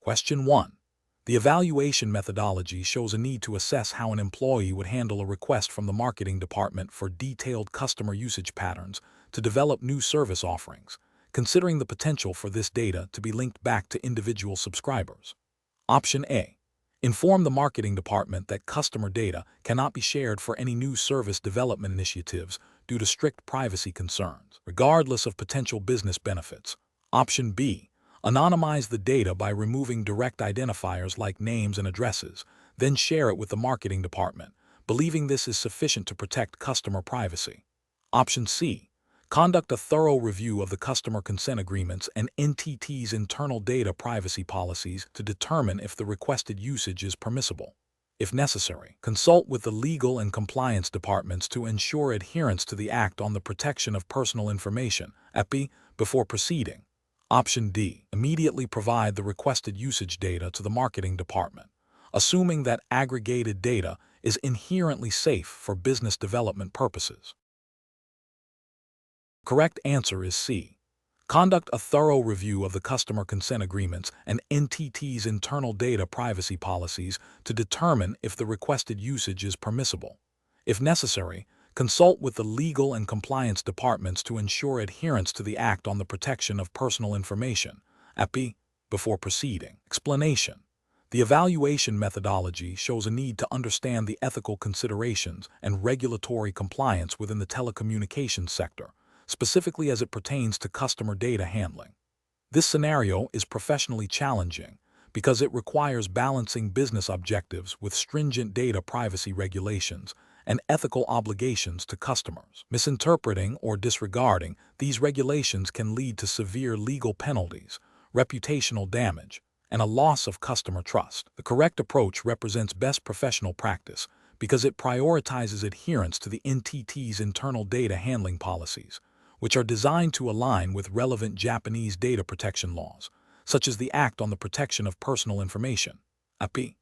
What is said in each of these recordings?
Question 1. The evaluation methodology shows a need to assess how an employee would handle a request from the marketing department for detailed customer usage patterns to develop new service offerings, considering the potential for this data to be linked back to individual subscribers. Option A. Inform the marketing department that customer data cannot be shared for any new service development initiatives due to strict privacy concerns, regardless of potential business benefits. Option B. Anonymize the data by removing direct identifiers like names and addresses, then share it with the marketing department, believing this is sufficient to protect customer privacy. Option C. Conduct a thorough review of the customer consent agreements and NTT's internal data privacy policies to determine if the requested usage is permissible. If necessary, consult with the legal and compliance departments to ensure adherence to the Act on the Protection of Personal Information, (EPI), before proceeding. Option D. Immediately provide the requested usage data to the marketing department, assuming that aggregated data is inherently safe for business development purposes. Correct answer is C. Conduct a thorough review of the customer consent agreements and NTT's internal data privacy policies to determine if the requested usage is permissible. If necessary, consult with the legal and compliance departments to ensure adherence to the Act on the Protection of Personal Information, (EPI), before proceeding. Explanation. The evaluation methodology shows a need to understand the ethical considerations and regulatory compliance within the telecommunications sector, specifically as it pertains to customer data handling. This scenario is professionally challenging because it requires balancing business objectives with stringent data privacy regulations and ethical obligations to customers. Misinterpreting or disregarding these regulations can lead to severe legal penalties, reputational damage, and a loss of customer trust. The correct approach represents best professional practice because it prioritizes adherence to the NTT's internal data handling policies, which are designed to align with relevant Japanese data protection laws, such as the Act on the Protection of Personal Information, (EPI).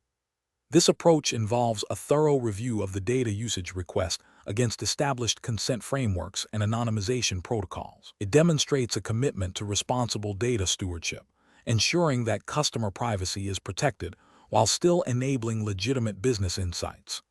This approach involves a thorough review of the data usage request against established consent frameworks and anonymization protocols. It demonstrates a commitment to responsible data stewardship, ensuring that customer privacy is protected while still enabling legitimate business insights.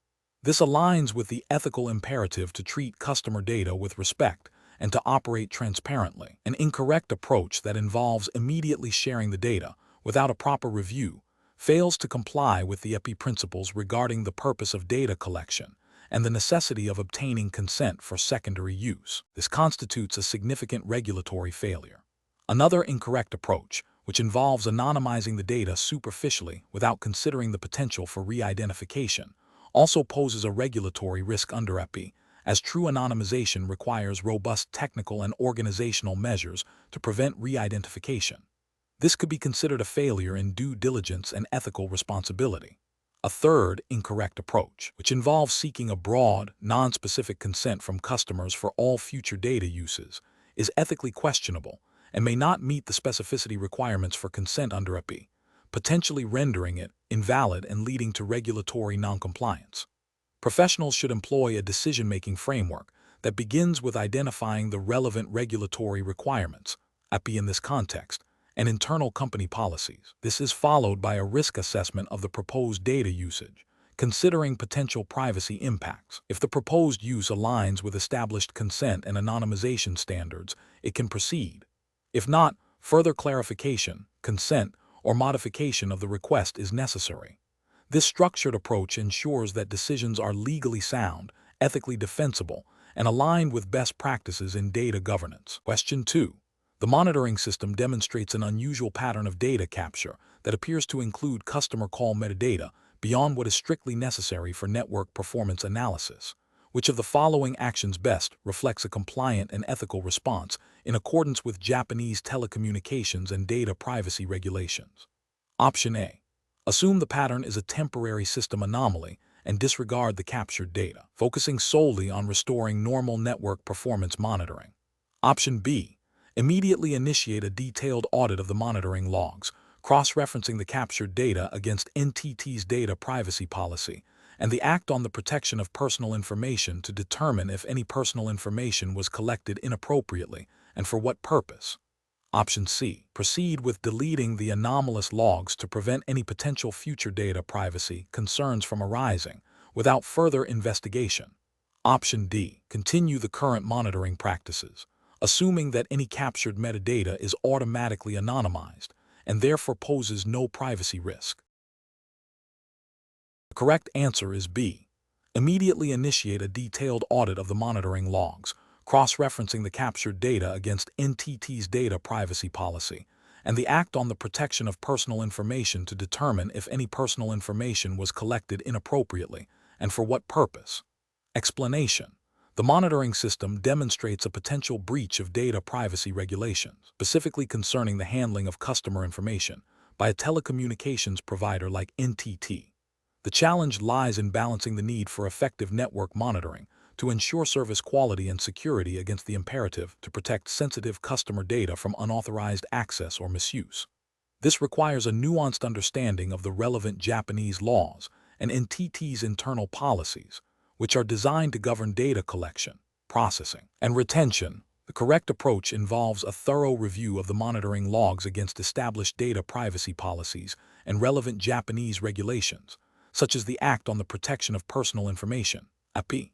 This aligns with the ethical imperative to treat customer data with respect and to operate transparently. An incorrect approach that involves immediately sharing the data without a proper review fails to comply with the EPI principles regarding the purpose of data collection and the necessity of obtaining consent for secondary use. This constitutes a significant regulatory failure. Another incorrect approach, which involves anonymizing the data superficially without considering the potential for re-identification, also poses a regulatory risk under EPI, as true anonymization requires robust technical and organizational measures to prevent re-identification. This could be considered a failure in due diligence and ethical responsibility. A third incorrect approach, which involves seeking a broad, non-specific consent from customers for all future data uses, is ethically questionable and may not meet the specificity requirements for consent under EPI, potentially rendering it invalid and leading to regulatory noncompliance. Professionals should employ a decision-making framework that begins with identifying the relevant regulatory requirements, EPI in this context, and internal company policies. This is followed by a risk assessment of the proposed data usage, considering potential privacy impacts. If the proposed use aligns with established consent and anonymization standards, it can proceed. If not, further clarification, consent, or modification of the request is necessary. This structured approach ensures that decisions are legally sound, ethically defensible, and aligned with best practices in data governance. Question 2. The monitoring system demonstrates an unusual pattern of data capture that appears to include customer call metadata beyond what is strictly necessary for network performance analysis. Which of the following actions best reflects a compliant and ethical response in accordance with Japanese telecommunications and data privacy regulations? Option A. Assume the pattern is a temporary system anomaly and disregard the captured data, focusing solely on restoring normal network performance monitoring. Option B. Immediately initiate a detailed audit of the monitoring logs, cross-referencing the captured data against NTT's data privacy policy and the Act on the Protection of Personal Information to determine if any personal information was collected inappropriately and for what purpose. Option C. Proceed with deleting the anomalous logs to prevent any potential future data privacy concerns from arising without further investigation. Option D. Continue the current monitoring practices, assuming that any captured metadata is automatically anonymized and therefore poses no privacy risk. The correct answer is B. Immediately initiate a detailed audit of the monitoring logs, cross-referencing the captured data against NTT's data privacy policy, and the Act on the Protection of Personal Information to determine if any personal information was collected inappropriately and for what purpose. Explanation. The monitoring system demonstrates a potential breach of data privacy regulations, specifically concerning the handling of customer information by a telecommunications provider like NTT. The challenge lies in balancing the need for effective network monitoring to ensure service quality and security against the imperative to protect sensitive customer data from unauthorized access or misuse. This requires a nuanced understanding of the relevant Japanese laws and NTT's internal policies, which are designed to govern data collection, processing, and retention. The correct approach involves a thorough review of the monitoring logs against established data privacy policies and relevant Japanese regulations, such as the Act on the Protection of Personal Information, AP.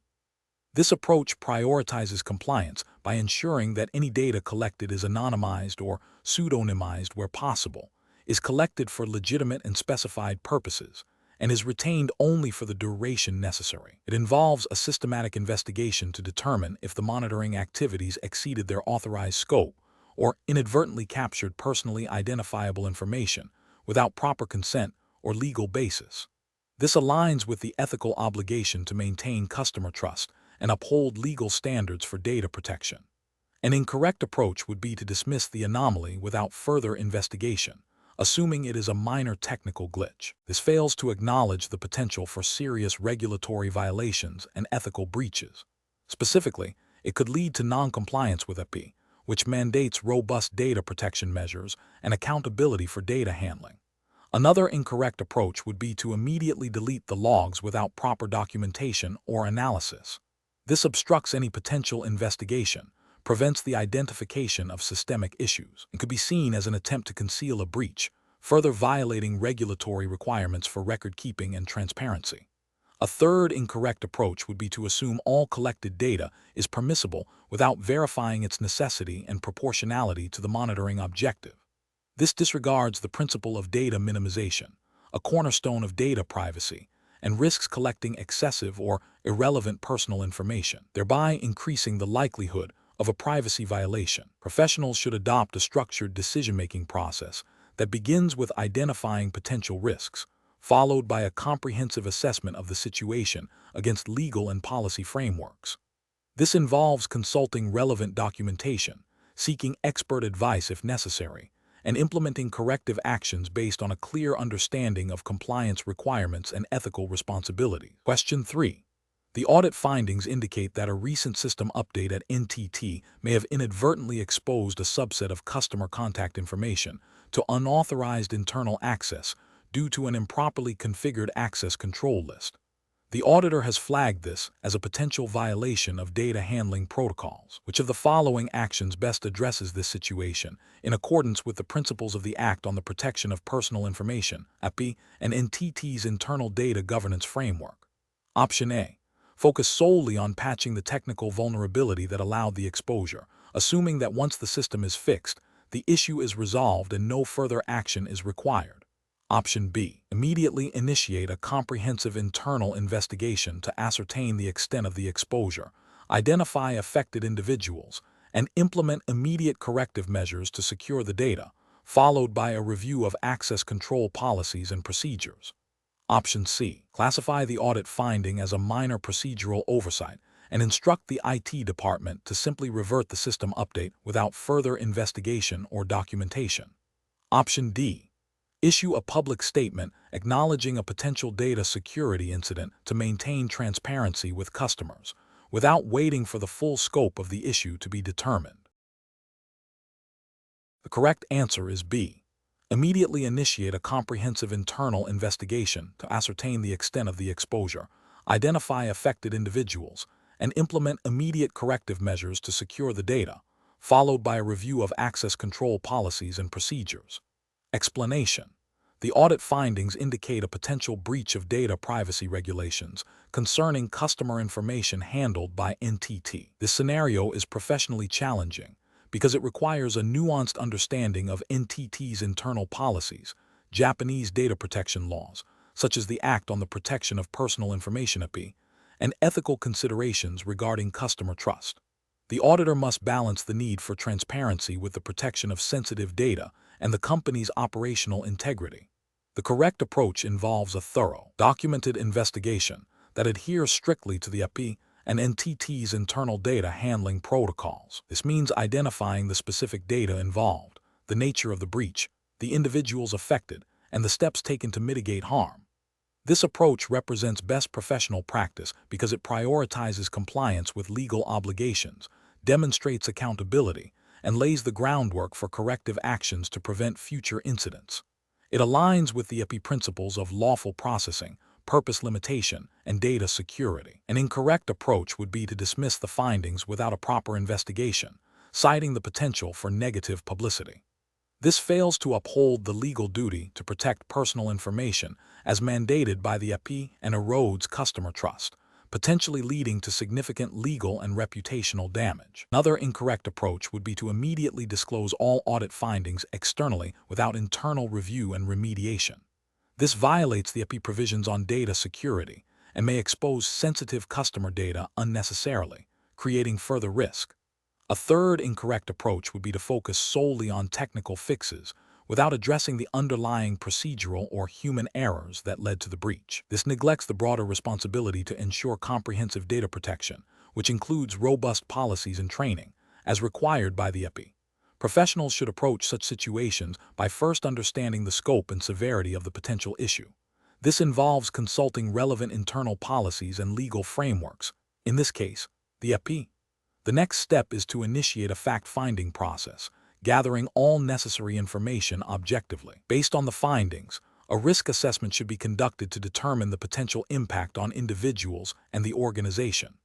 This approach prioritizes compliance by ensuring that any data collected is anonymized or pseudonymized where possible, is collected for legitimate and specified purposes, and is retained only for the duration necessary. It involves a systematic investigation to determine if the monitoring activities exceeded their authorized scope or inadvertently captured personally identifiable information without proper consent or legal basis. This aligns with the ethical obligation to maintain customer trust and uphold legal standards for data protection. An incorrect approach would be to dismiss the anomaly without further investigation, assuming it is a minor technical glitch. This fails to acknowledge the potential for serious regulatory violations and ethical breaches. Specifically, it could lead to non-compliance with AP, which mandates robust data protection measures and accountability for data handling. Another incorrect approach would be to immediately delete the logs without proper documentation or analysis. This obstructs any potential investigation, prevents the identification of systemic issues, and could be seen as an attempt to conceal a breach, further violating regulatory requirements for record-keeping and transparency. A third incorrect approach would be to assume all collected data is permissible without verifying its necessity and proportionality to the monitoring objective. This disregards the principle of data minimization, a cornerstone of data privacy, and risks collecting excessive or irrelevant personal information, thereby increasing the likelihood of a privacy violation. Professionals should adopt a structured decision-making process that begins with identifying potential risks, followed by a comprehensive assessment of the situation against legal and policy frameworks. This involves consulting relevant documentation, seeking expert advice if necessary, and implementing corrective actions based on a clear understanding of compliance requirements and ethical responsibility. Question 3. The audit findings indicate that a recent system update at NTT may have inadvertently exposed a subset of customer contact information to unauthorized internal access due to an improperly configured access control list. The auditor has flagged this as a potential violation of data handling protocols. Which of the following actions best addresses this situation in accordance with the principles of the Act on the Protection of Personal Information, AP, and NTT's internal data governance framework? Option A. Focus solely on patching the technical vulnerability that allowed the exposure, assuming that once the system is fixed, the issue is resolved and no further action is required. Option B. Immediately initiate a comprehensive internal investigation to ascertain the extent of the exposure, identify affected individuals, and implement immediate corrective measures to secure the data, followed by a review of access control policies and procedures. Option C. Classify the audit finding as a minor procedural oversight and instruct the IT department to simply revert the system update without further investigation or documentation. Option D. Issue a public statement acknowledging a potential data security incident to maintain transparency with customers, without waiting for the full scope of the issue to be determined. The correct answer is B. Immediately initiate a comprehensive internal investigation to ascertain the extent of the exposure, identify affected individuals, and implement immediate corrective measures to secure the data, followed by a review of access control policies and procedures. Explanation. The audit findings indicate a potential breach of data privacy regulations concerning customer information handled by NTT. This scenario is professionally challenging because it requires a nuanced understanding of NTT's internal policies, Japanese data protection laws, such as the Act on the Protection of Personal Information (AP), and ethical considerations regarding customer trust. The auditor must balance the need for transparency with the protection of sensitive data and the company's operational integrity. The correct approach involves a thorough, documented investigation that adheres strictly to the AP and NTT's internal data handling protocols. This means identifying the specific data involved, the nature of the breach, the individuals affected, and the steps taken to mitigate harm. This approach represents best professional practice because it prioritizes compliance with legal obligations, demonstrates accountability, and lays the groundwork for corrective actions to prevent future incidents. It aligns with the AP principles of lawful processing, purpose limitation, and data security. An incorrect approach would be to dismiss the findings without a proper investigation, citing the potential for negative publicity. This fails to uphold the legal duty to protect personal information as mandated by the AP and erodes customer trust, potentially leading to significant legal and reputational damage. Another incorrect approach would be to immediately disclose all audit findings externally without internal review and remediation. This violates the AP provisions on data security and may expose sensitive customer data unnecessarily, creating further risk. A third incorrect approach would be to focus solely on technical fixes without addressing the underlying procedural or human errors that led to the breach. This neglects the broader responsibility to ensure comprehensive data protection, which includes robust policies and training, as required by the AP. Professionals should approach such situations by first understanding the scope and severity of the potential issue. This involves consulting relevant internal policies and legal frameworks, in this case, the AP. The next step is to initiate a fact-finding process, gathering all necessary information objectively. Based on the findings, a risk assessment should be conducted to determine the potential impact on individuals and the organization.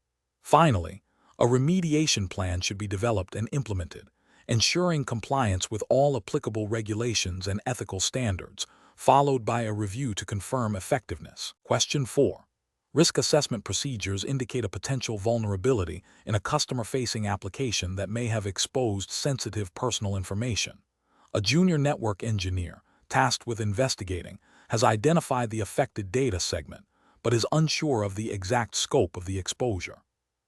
Finally, a remediation plan should be developed and implemented, ensuring compliance with all applicable regulations and ethical standards, followed by a review to confirm effectiveness. Question 4. Risk assessment procedures indicate a potential vulnerability in a customer-facing application that may have exposed sensitive personal information. A junior network engineer, tasked with investigating, has identified the affected data segment, but is unsure of the exact scope of the exposure.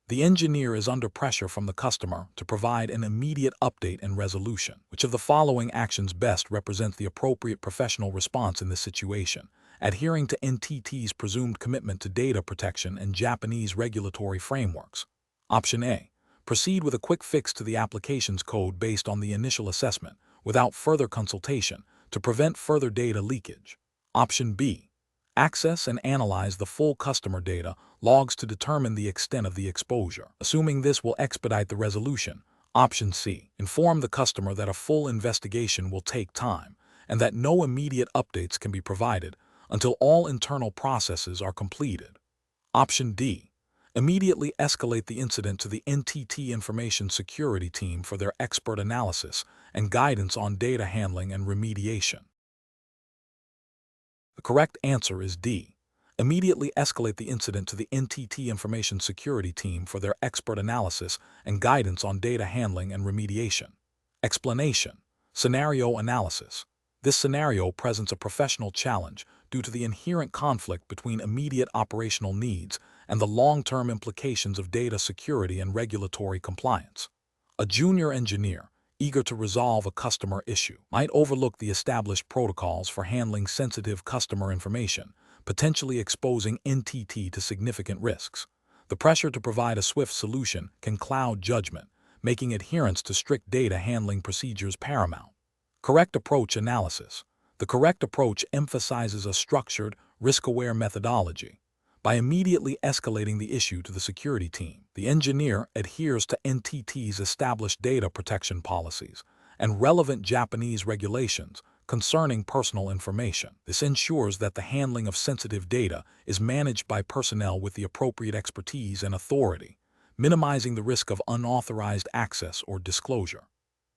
The engineer is under pressure from the customer to provide an immediate update and resolution. Which of the following actions best represents the appropriate professional response in this situation, adhering to NTT's presumed commitment to data protection and Japanese regulatory frameworks? Option A. Proceed with a quick fix to the application's code based on the initial assessment, without further consultation, to prevent further data leakage. Option B. Access and analyze the full customer data logs to determine the extent of the exposure, assuming this will expedite the resolution. Option C. Inform the customer that a full investigation will take time and that no immediate updates can be provided until all internal processes are completed. Option D. Immediately escalate the incident to the NTT Information Security Team for their expert analysis and guidance on data handling and remediation. The correct answer is D. Immediately escalate the incident to the NTT Information Security Team for their expert analysis and guidance on data handling and remediation. Explanation. Scenario analysis. This scenario presents a professional challenge due to the inherent conflict between immediate operational needs and the long-term implications of data security and regulatory compliance. A junior engineer, eager to resolve a customer issue, might overlook the established protocols for handling sensitive customer information, potentially exposing NTT to significant risks. The pressure to provide a swift solution can cloud judgment, making adherence to strict data handling procedures paramount. Correct approach analysis. The correct approach emphasizes a structured, risk-aware methodology. By immediately escalating the issue to the security team, the engineer adheres to NTT's established data protection policies and relevant Japanese regulations concerning personal information. This ensures that the handling of sensitive data is managed by personnel with the appropriate expertise and authority, minimizing the risk of unauthorized access or disclosure.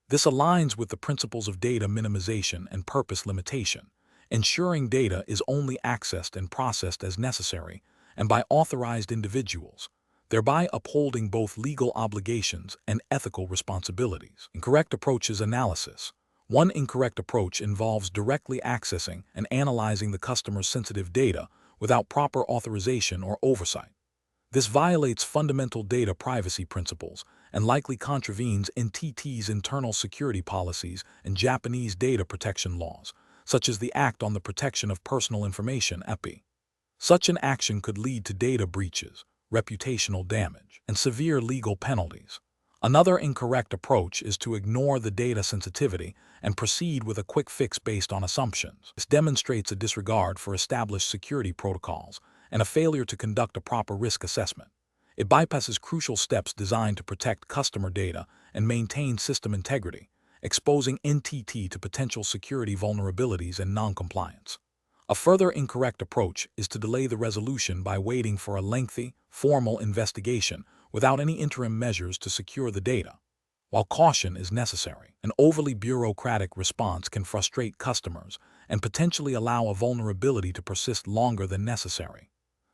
This aligns with the principles of data minimization and purpose limitation, ensuring data is only accessed and processed as necessary and by authorized individuals, thereby upholding both legal obligations and ethical responsibilities. Incorrect approaches analysis. One incorrect approach involves directly accessing and analyzing the customer's sensitive data without proper authorization or oversight. This violates fundamental data privacy principles and likely contravenes NTT's internal security policies and Japanese data protection laws, such as the Act on the Protection of Personal Information (EPI). Such an action could lead to data breaches, reputational damage, and severe legal penalties. Another incorrect approach is to ignore the data sensitivity and proceed with a quick fix based on assumptions. This demonstrates a disregard for established security protocols and a failure to conduct a proper risk assessment. It bypasses crucial steps designed to protect customer data and maintain system integrity, exposing NTT to potential security vulnerabilities and noncompliance. A further incorrect approach is to delay the resolution by waiting for a lengthy, formal investigation without any interim measures to secure the data. While caution is necessary, an overly bureaucratic response can frustrate customers and potentially allow a vulnerability to persist longer than necessary.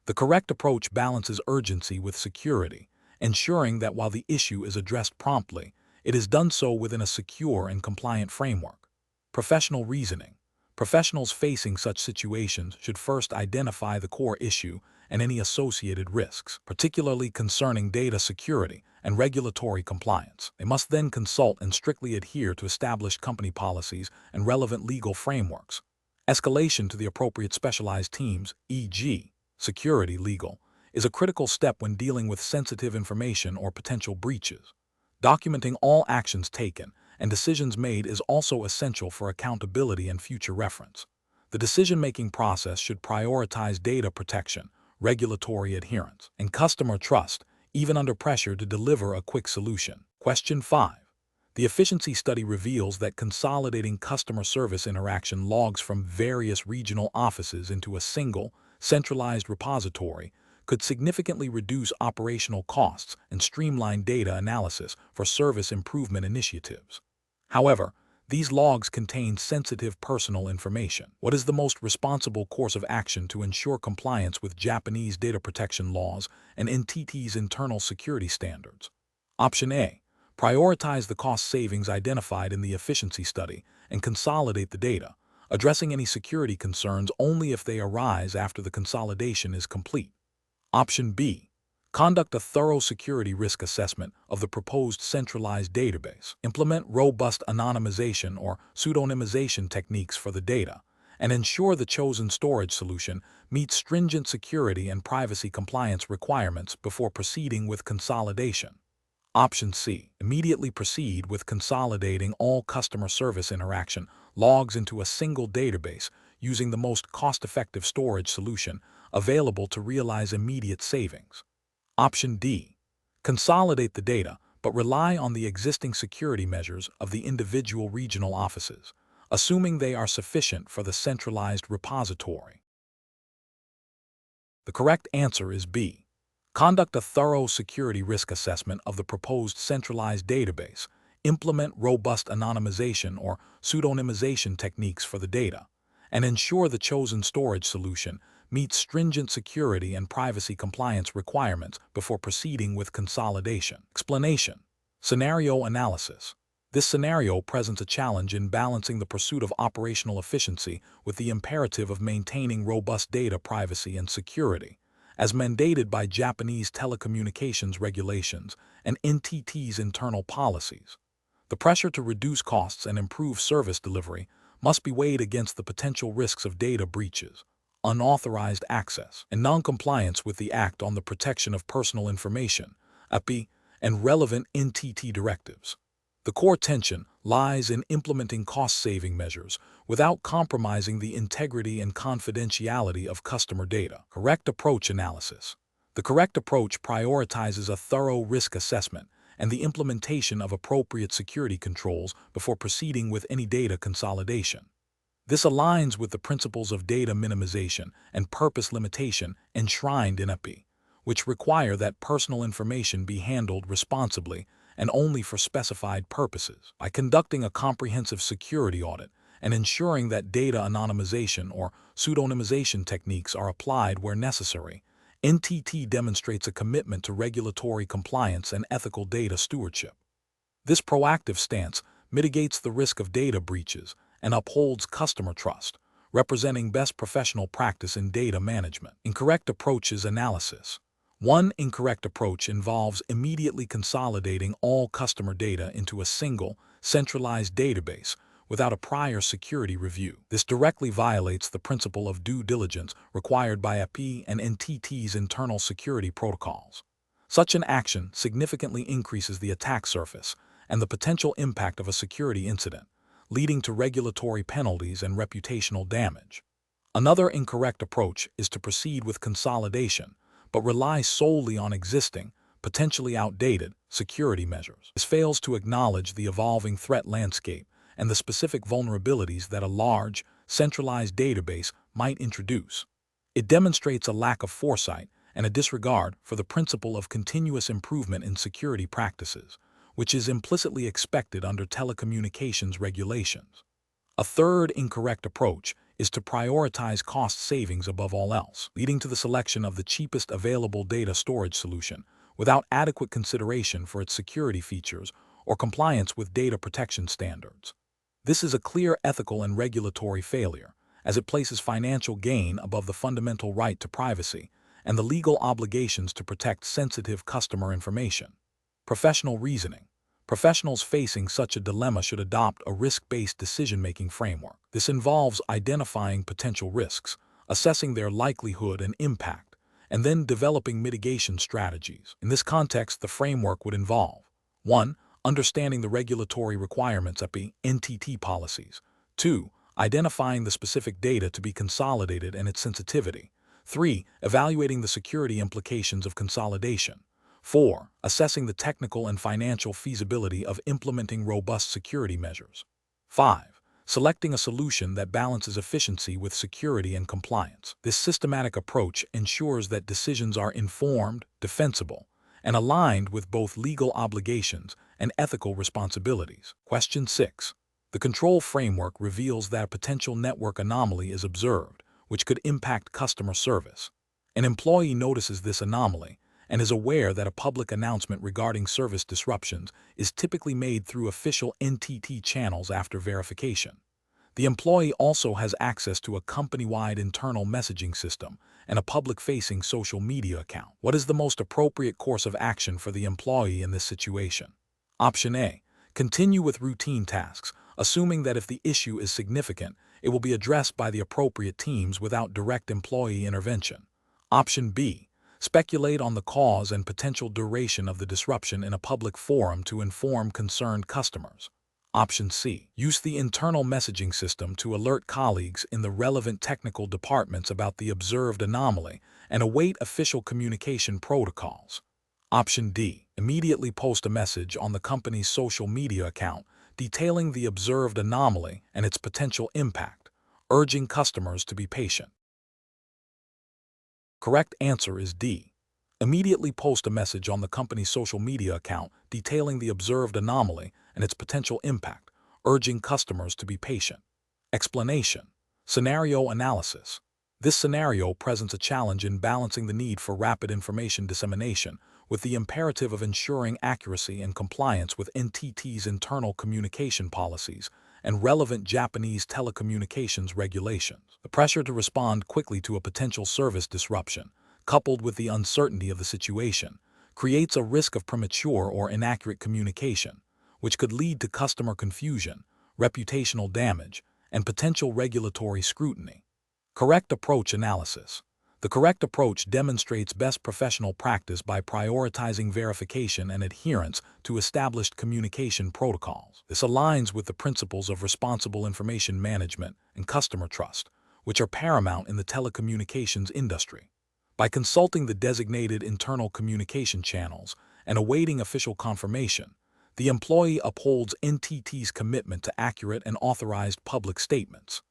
The correct approach balances urgency with security, ensuring that while the issue is addressed promptly, it is done so within a secure and compliant framework. Professional reasoning. Professionals facing such situations should first identify the core issue and any associated risks, particularly concerning data security and regulatory compliance. They must then consult and strictly adhere to established company policies and relevant legal frameworks. Escalation to the appropriate specialized teams, e.g., security legal, is a critical step when dealing with sensitive information or potential breaches. Documenting all actions taken and decisions made is also essential for accountability and future reference. The decision-making process should prioritize data protection, regulatory adherence, and customer trust, even under pressure to deliver a quick solution. Question 5. The efficiency study reveals that consolidating customer service interaction logs from various regional offices into a single, centralized repository could significantly reduce operational costs and streamline data analysis for service improvement initiatives. However, these logs contain sensitive personal information. What is the most responsible course of action to ensure compliance with Japanese data protection laws and NTT's internal security standards? Option A. Prioritize the cost savings identified in the efficiency study and consolidate the data, addressing any security concerns only if they arise after the consolidation is complete. Option B. Conduct a thorough security risk assessment of the proposed centralized database. Implement robust anonymization or pseudonymization techniques for the data, and ensure the chosen storage solution meets stringent security and privacy compliance requirements before proceeding with consolidation. Option C. Immediately proceed with consolidating all customer service interaction logs into a single database using the most cost-effective storage solution available to realize immediate savings. Option D. Consolidate the data, but rely on the existing security measures of the individual regional offices, assuming they are sufficient for the centralized repository. The correct answer is B. Conduct a thorough security risk assessment of the proposed centralized database, implement robust anonymization or pseudonymization techniques for the data, and ensure the chosen storage solution meets stringent security and privacy compliance requirements before proceeding with consolidation. Explanation. Scenario analysis. This scenario presents a challenge in balancing the pursuit of operational efficiency with the imperative of maintaining robust data privacy and security, as mandated by Japanese telecommunications regulations and NTT's internal policies. The pressure to reduce costs and improve service delivery must be weighed against the potential risks of data breaches, unauthorized access, and noncompliance with the Act on the Protection of Personal Information, EPI, and relevant NTT directives. The core tension lies in implementing cost-saving measures without compromising the integrity and confidentiality of customer data. Correct approach analysis. The correct approach prioritizes a thorough risk assessment and the implementation of appropriate security controls before proceeding with any data consolidation. This aligns with the principles of data minimization and purpose limitation enshrined in EPI, which require that personal information be handled responsibly and only for specified purposes. By conducting a comprehensive security audit and ensuring that data anonymization or pseudonymization techniques are applied where necessary, NTT demonstrates a commitment to regulatory compliance and ethical data stewardship. This proactive stance mitigates the risk of data breaches and upholds customer trust, representing best professional practice in data management. Incorrect approaches analysis. One incorrect approach involves immediately consolidating all customer data into a single, centralized database without a prior security review. This directly violates the principle of due diligence required by AP and NTT's internal security protocols. Such an action significantly increases the attack surface and the potential impact of a security incident, leading to regulatory penalties and reputational damage. Another incorrect approach is to proceed with consolidation, but rely solely on existing, potentially outdated, security measures. This fails to acknowledge the evolving threat landscape and the specific vulnerabilities that a large, centralized database might introduce. It demonstrates a lack of foresight and a disregard for the principle of continuous improvement in security practices, which is implicitly expected under telecommunications regulations. A third incorrect approach is to prioritize cost savings above all else, leading to the selection of the cheapest available data storage solution without adequate consideration for its security features or compliance with data protection standards. This is a clear ethical and regulatory failure, as it places financial gain above the fundamental right to privacy and the legal obligations to protect sensitive customer information. Professional reasoning. Professionals facing such a dilemma should adopt a risk-based decision-making framework. This involves identifying potential risks, assessing their likelihood and impact, and then developing mitigation strategies. In this context, the framework would involve 1. Understanding the regulatory requirements of the NTT policies. 2. Identifying the specific data to be consolidated and its sensitivity. 3. Evaluating the security implications of consolidation. 4. Assessing the technical and financial feasibility of implementing robust security measures. 5. Selecting a solution that balances efficiency with security and compliance. This systematic approach ensures that decisions are informed, defensible, and aligned with both legal obligations and ethical responsibilities. Question 6. The control framework reveals that a potential network anomaly is observed, which could impact customer service. An employee notices this anomaly and is aware that a public announcement regarding service disruptions is typically made through official NTT channels after verification. The employee also has access to a company-wide internal messaging system and a public-facing social media account. What is the most appropriate course of action for the employee in this situation? Option A. Continue with routine tasks, assuming that if the issue is significant, it will be addressed by the appropriate teams without direct employee intervention. Option B. Speculate on the cause and potential duration of the disruption in a public forum to inform concerned customers. Option C. Use the internal messaging system to alert colleagues in the relevant technical departments about the observed anomaly and await official communication protocols. Option D. Immediately post a message on the company's social media account detailing the observed anomaly and its potential impact, urging customers to be patient. Correct answer is D. Immediately post a message on the company's social media account detailing the observed anomaly and its potential impact, urging customers to be patient. Explanation. Scenario analysis. This scenario presents a challenge in balancing the need for rapid information dissemination with the imperative of ensuring accuracy and compliance with NTT's internal communication policies and relevant Japanese telecommunications regulations. The pressure to respond quickly to a potential service disruption, coupled with the uncertainty of the situation, creates a risk of premature or inaccurate communication, which could lead to customer confusion, reputational damage, and potential regulatory scrutiny. Correct approach analysis. The correct approach demonstrates best professional practice by prioritizing verification and adherence to established communication protocols. This aligns with the principles of responsible information management and customer trust, which are paramount in the telecommunications industry. By consulting the designated internal communication channels and awaiting official confirmation, the employee upholds NTT's commitment to accurate and authorized public statements.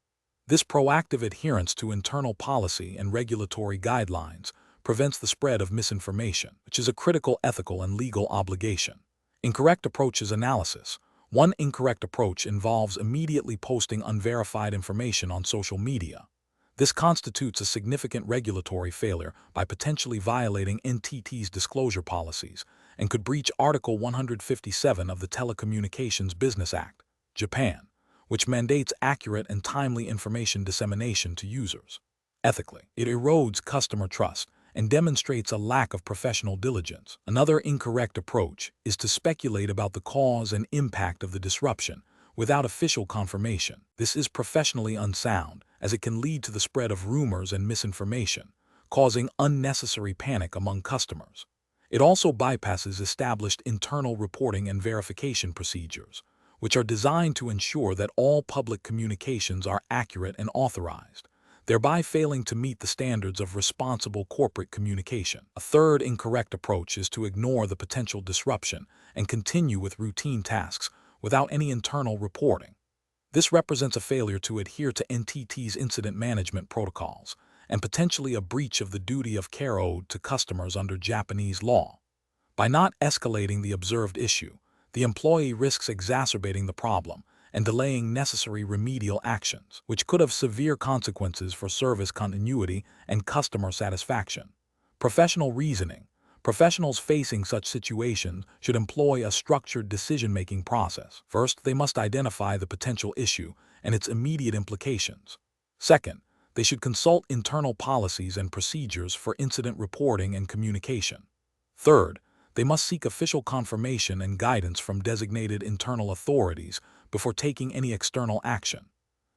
This proactive adherence to internal policy and regulatory guidelines prevents the spread of misinformation, which is a critical ethical and legal obligation. Incorrect approaches analysis. One incorrect approach involves immediately posting unverified information on social media. This constitutes a significant regulatory failure by potentially violating NTT's disclosure policies and could breach Article 157 of the Telecommunications Business Act, Japan, which mandates accurate and timely information dissemination to users. Ethically, it erodes customer trust and demonstrates a lack of professional diligence. Another incorrect approach is to speculate about the cause and impact of the disruption without official confirmation. This is professionally unsound, as it can lead to the spread of rumors and misinformation, causing unnecessary panic among customers. It also bypasses established internal reporting and verification procedures, which are designed to ensure that all public communications are accurate and authorized, thereby failing to meet the standards of responsible corporate communication. A third incorrect approach is to ignore the potential disruption and continue with routine tasks without any internal reporting. This represents a failure to adhere to NTT's incident management protocols and potentially a breach of the duty of care owed to customers under Japanese law. By not escalating the observed issue, the employee risks exacerbating the problem and delaying necessary remedial actions, which could have severe consequences for service continuity and customer satisfaction. Professional reasoning. Professionals facing such situations should employ a structured decision-making process. First, they must identify the potential issue and its immediate implications. Second, they should consult internal policies and procedures for incident reporting and communication. Third, they must seek official confirmation and guidance from designated internal authorities before taking any external action.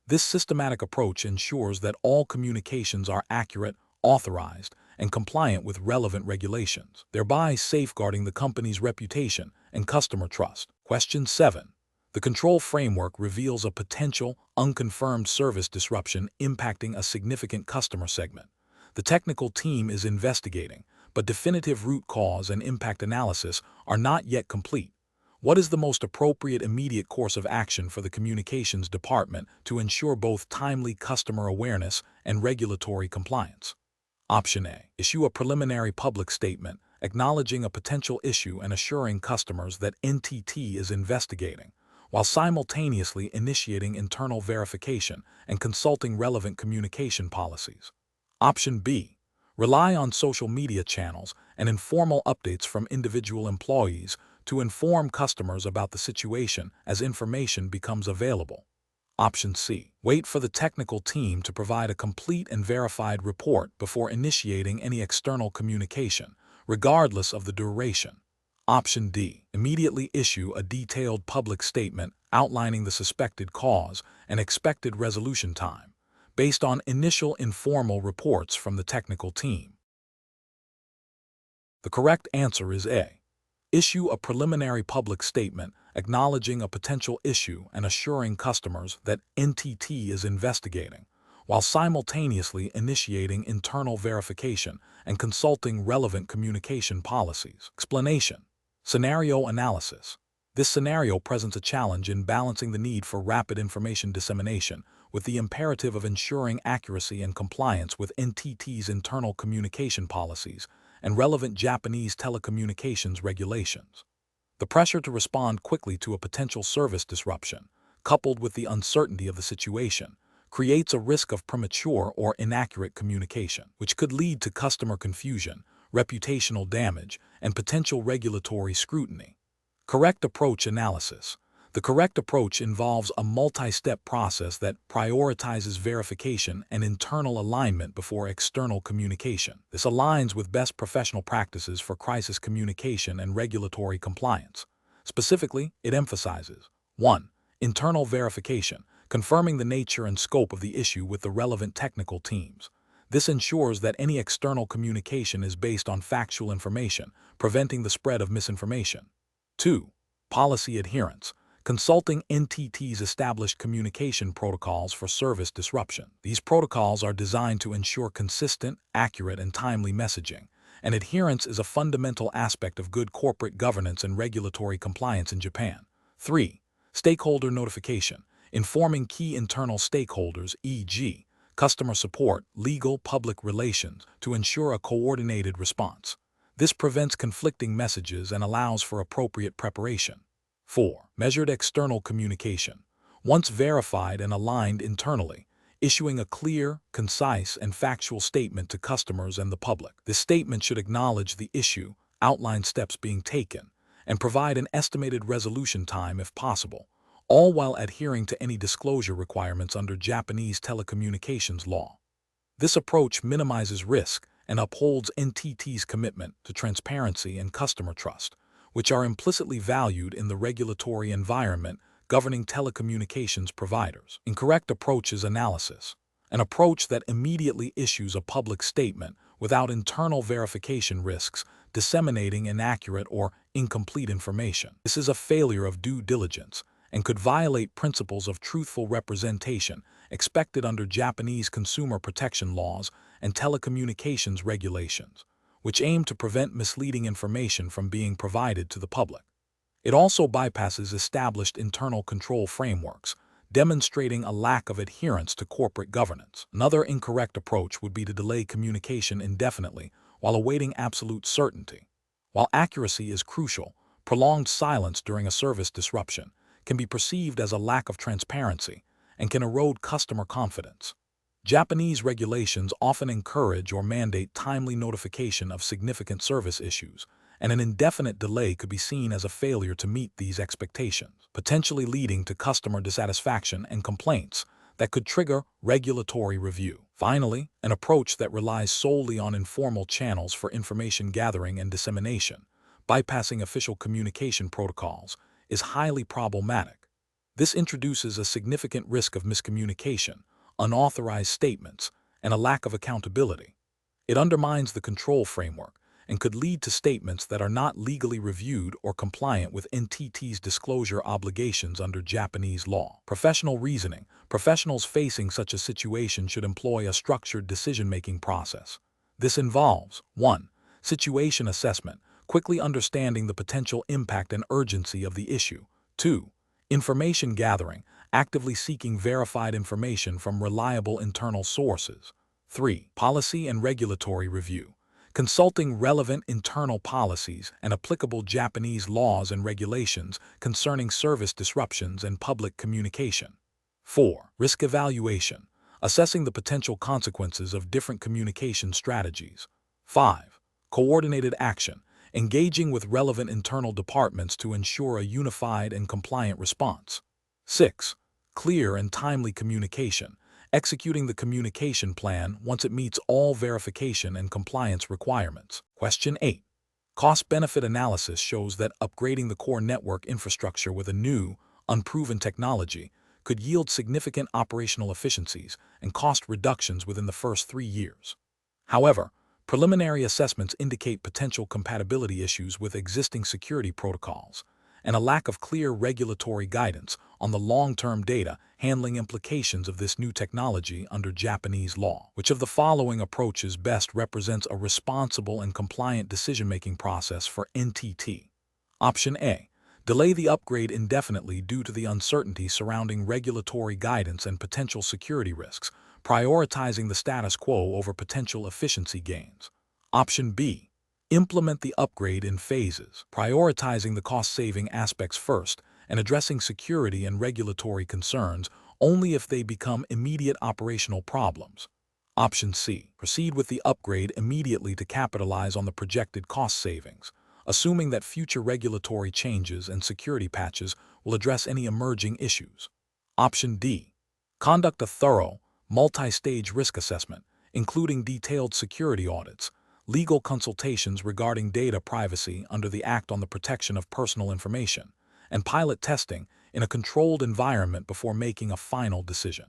This systematic approach ensures that all communications are accurate, authorized, and compliant with relevant regulations, thereby safeguarding the company's reputation and customer trust. Question 7. The control framework reveals a potential, unconfirmed service disruption impacting a significant customer segment. The technical team is investigating, but definitive root cause and impact analysis are not yet complete. What is the most appropriate immediate course of action for the communications department to ensure both timely customer awareness and regulatory compliance? Option A. Issue a preliminary public statement acknowledging a potential issue and assuring customers that NTT is investigating, while simultaneously initiating internal verification and consulting relevant communication policies. Option B. Rely on social media channels and informal updates from individual employees to inform customers about the situation as information becomes available. Option C. Wait for the technical team to provide a complete and verified report before initiating any external communication, regardless of the duration. Option D. Immediately issue a detailed public statement outlining the suspected cause and expected resolution time, based on initial informal reports from the technical team. The correct answer is A. Issue a preliminary public statement acknowledging a potential issue and assuring customers that NTT is investigating, while simultaneously initiating internal verification and consulting relevant communication policies. Explanation. Scenario analysis. This scenario presents a challenge in balancing the need for rapid information dissemination with the imperative of ensuring accuracy and compliance with NTT's internal communication policies and relevant Japanese telecommunications regulations. The pressure to respond quickly to a potential service disruption, coupled with the uncertainty of the situation, creates a risk of premature or inaccurate communication, which could lead to customer confusion, reputational damage, and potential regulatory scrutiny. Correct approach analysis. The correct approach involves a multi-step process that prioritizes verification and internal alignment before external communication. This aligns with best professional practices for crisis communication and regulatory compliance. Specifically, it emphasizes 1. Internal verification, confirming the nature and scope of the issue with the relevant technical teams. This ensures that any external communication is based on factual information, preventing the spread of misinformation. 2. Policy adherence, consulting NTT's established communication protocols for service disruption. These protocols are designed to ensure consistent, accurate, and timely messaging, and adherence is a fundamental aspect of good corporate governance and regulatory compliance in Japan. 3. Stakeholder notification, informing key internal stakeholders, e.g., customer support, legal, public relations to ensure a coordinated response. This prevents conflicting messages and allows for appropriate preparation. 4. Measured external communication. Once verified and aligned internally, issuing a clear, concise, and factual statement to customers and the public. This statement should acknowledge the issue, outline steps being taken, and provide an estimated resolution time if possible, all while adhering to any disclosure requirements under Japanese telecommunications law. This approach minimizes risk and upholds NTT's commitment to transparency and customer trust, which are implicitly valued in the regulatory environment governing telecommunications providers. Incorrect approaches analysis. An approach that immediately issues a public statement without internal verification risks disseminating inaccurate or incomplete information. This is a failure of due diligence and could violate principles of truthful representation expected under Japanese consumer protection laws and telecommunications regulations, which aim to prevent misleading information from being provided to the public. It also bypasses established internal control frameworks, demonstrating a lack of adherence to corporate governance. Another incorrect approach would be to delay communication indefinitely while awaiting absolute certainty. While accuracy is crucial, prolonged silence during a service disruption can be perceived as a lack of transparency and can erode customer confidence. Japanese regulations often encourage or mandate timely notification of significant service issues, and an indefinite delay could be seen as a failure to meet these expectations, potentially leading to customer dissatisfaction and complaints that could trigger regulatory review. Finally, an approach that relies solely on informal channels for information gathering and dissemination, bypassing official communication protocols, is highly problematic. This introduces a significant risk of miscommunication, unauthorized statements, and a lack of accountability. It undermines the control framework and could lead to statements that are not legally reviewed or compliant with NTT's disclosure obligations under Japanese law. Professional reasoning. Professionals facing such a situation should employ a structured decision-making process. This involves 1. Situation assessment, quickly understanding the potential impact and urgency of the issue. 2. Information gathering, actively seeking verified information from reliable internal sources. 3. Policy and regulatory review, consulting relevant internal policies and applicable Japanese laws and regulations concerning service disruptions and public communication. 4. Risk evaluation, assessing the potential consequences of different communication strategies. 5. Coordinated action, engaging with relevant internal departments to ensure a unified and compliant response. 6. Clear and timely communication, executing the communication plan once it meets all verification and compliance requirements. Question 8. Cost-benefit analysis shows that upgrading the core network infrastructure with a new, unproven technology could yield significant operational efficiencies and cost reductions within the first 3 years. However, preliminary assessments indicate potential compatibility issues with existing security protocols and a lack of clear regulatory guidance on the long-term data handling implications of this new technology under Japanese law. Which of the following approaches best represents a responsible and compliant decision-making process for NTT? Option A. Delay the upgrade indefinitely due to the uncertainty surrounding regulatory guidance and potential security risks, prioritizing the status quo over potential efficiency gains. Option B. Implement the upgrade in phases, prioritizing the cost-saving aspects first and addressing security and regulatory concerns only if they become immediate operational problems. Option C. Proceed with the upgrade immediately to capitalize on the projected cost savings, assuming that future regulatory changes and security patches will address any emerging issues. Option D. Conduct a thorough, multi-stage risk assessment, including detailed security audits, legal consultations regarding data privacy under the Act on the Protection of Personal Information, and pilot testing in a controlled environment before making a final decision.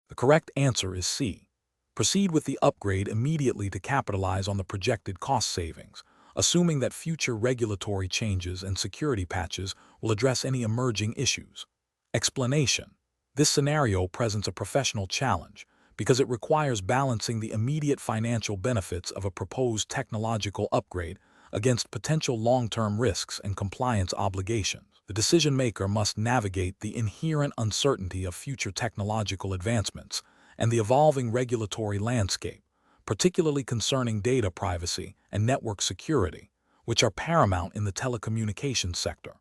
The correct answer is C. Proceed with the upgrade immediately to capitalize on the projected cost savings, assuming that future regulatory changes and security patches will address any emerging issues. Explanation. This scenario presents a professional challenge because it requires balancing the immediate financial benefits of a proposed technological upgrade against potential long-term risks and compliance obligations. The decision maker must navigate the inherent uncertainty of future technological advancements and the evolving regulatory landscape, particularly concerning data privacy and network security, which are paramount in the telecommunications sector.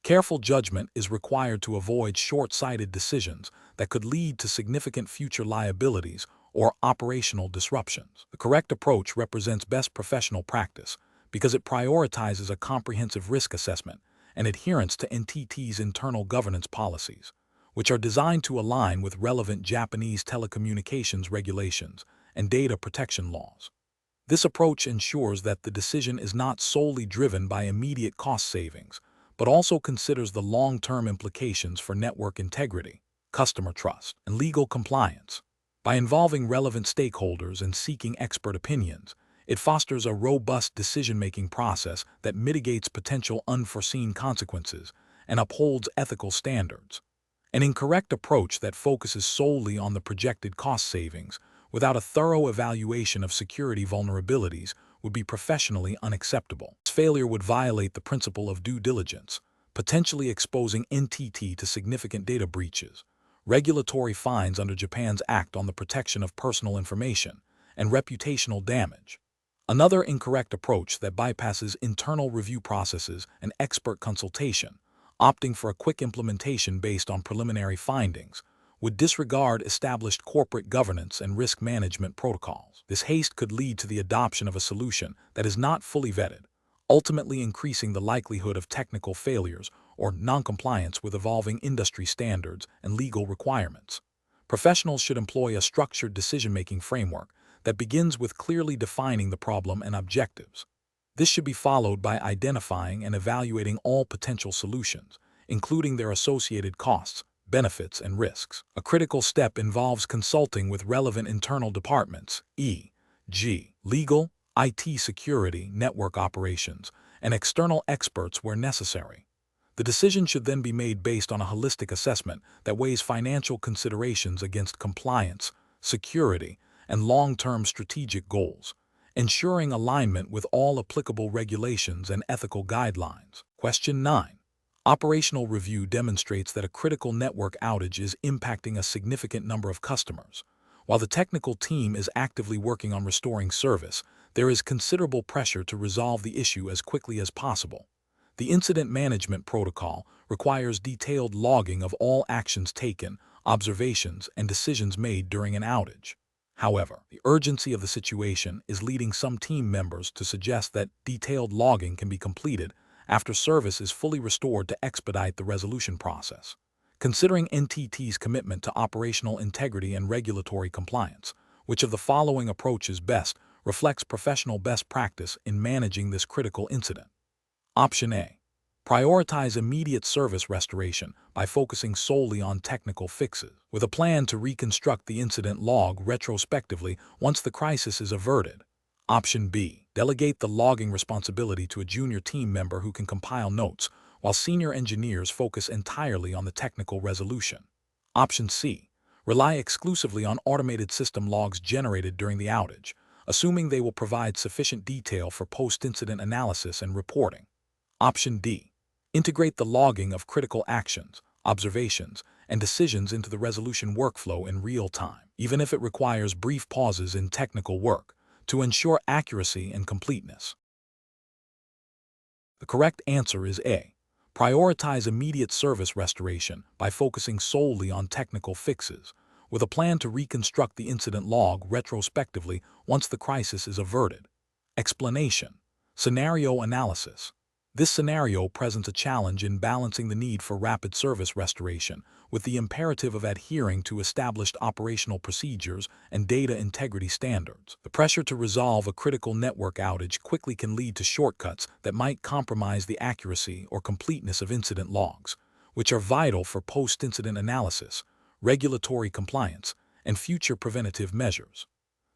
Careful judgment is required to avoid short-sighted decisions that could lead to significant future liabilities or operational disruptions. The correct approach represents best professional practice because it prioritizes a comprehensive risk assessment and adherence to NTT's internal governance policies, which are designed to align with relevant Japanese telecommunications regulations and data protection laws. This approach ensures that the decision is not solely driven by immediate cost savings, but also considers the long-term implications for network integrity, customer trust, and legal compliance. By involving relevant stakeholders and seeking expert opinions, it fosters a robust decision-making process that mitigates potential unforeseen consequences and upholds ethical standards. An incorrect approach that focuses solely on the projected cost savings without a thorough evaluation of security vulnerabilities would be professionally unacceptable. This failure would violate the principle of due diligence, potentially exposing NTT to significant data breaches, regulatory fines under Japan's Act on the Protection of Personal Information, and reputational damage. Another incorrect approach that bypasses internal review processes and expert consultation, opting for a quick implementation based on preliminary findings, would disregard established corporate governance and risk management protocols. This haste could lead to the adoption of a solution that is not fully vetted, ultimately increasing the likelihood of technical failures or noncompliance with evolving industry standards and legal requirements. Professionals should employ a structured decision-making framework that begins with clearly defining the problem and objectives. This should be followed by identifying and evaluating all potential solutions, including their associated costs, benefits, and risks. A critical step involves consulting with relevant internal departments, e.g., legal, IT security, network operations, and external experts where necessary. The decision should then be made based on a holistic assessment that weighs financial considerations against compliance, security, and long-term strategic goals, ensuring alignment with all applicable regulations and ethical guidelines. Question 9. Operational review demonstrates that a critical network outage is impacting a significant number of customers. While the technical team is actively working on restoring service, there is considerable pressure to resolve the issue as quickly as possible. The incident management protocol requires detailed logging of all actions taken, observations, and decisions made during an outage. However, the urgency of the situation is leading some team members to suggest that detailed logging can be completed after service is fully restored to expedite the resolution process. Considering NTT's commitment to operational integrity and regulatory compliance, which of the following approaches best reflects professional best practice in managing this critical incident? Option A. Prioritize immediate service restoration by focusing solely on technical fixes, with a plan to reconstruct the incident log retrospectively once the crisis is averted. Option B. Delegate the logging responsibility to a junior team member who can compile notes, while senior engineers focus entirely on the technical resolution. Option C. Rely exclusively on automated system logs generated during the outage, assuming they will provide sufficient detail for post-incident analysis and reporting. Option D. Integrate the logging of critical actions, observations, and decisions into the resolution workflow in real time, even if it requires brief pauses in technical work, to ensure accuracy and completeness. The correct answer is A. Prioritize immediate service restoration by focusing solely on technical fixes, with a plan to reconstruct the incident log retrospectively once the crisis is averted. Explanation. Scenario analysis. This scenario presents a challenge in balancing the need for rapid service restoration with the imperative of adhering to established operational procedures and data integrity standards. The pressure to resolve a critical network outage quickly can lead to shortcuts that might compromise the accuracy or completeness of incident logs, which are vital for post-incident analysis, regulatory compliance, and future preventative measures.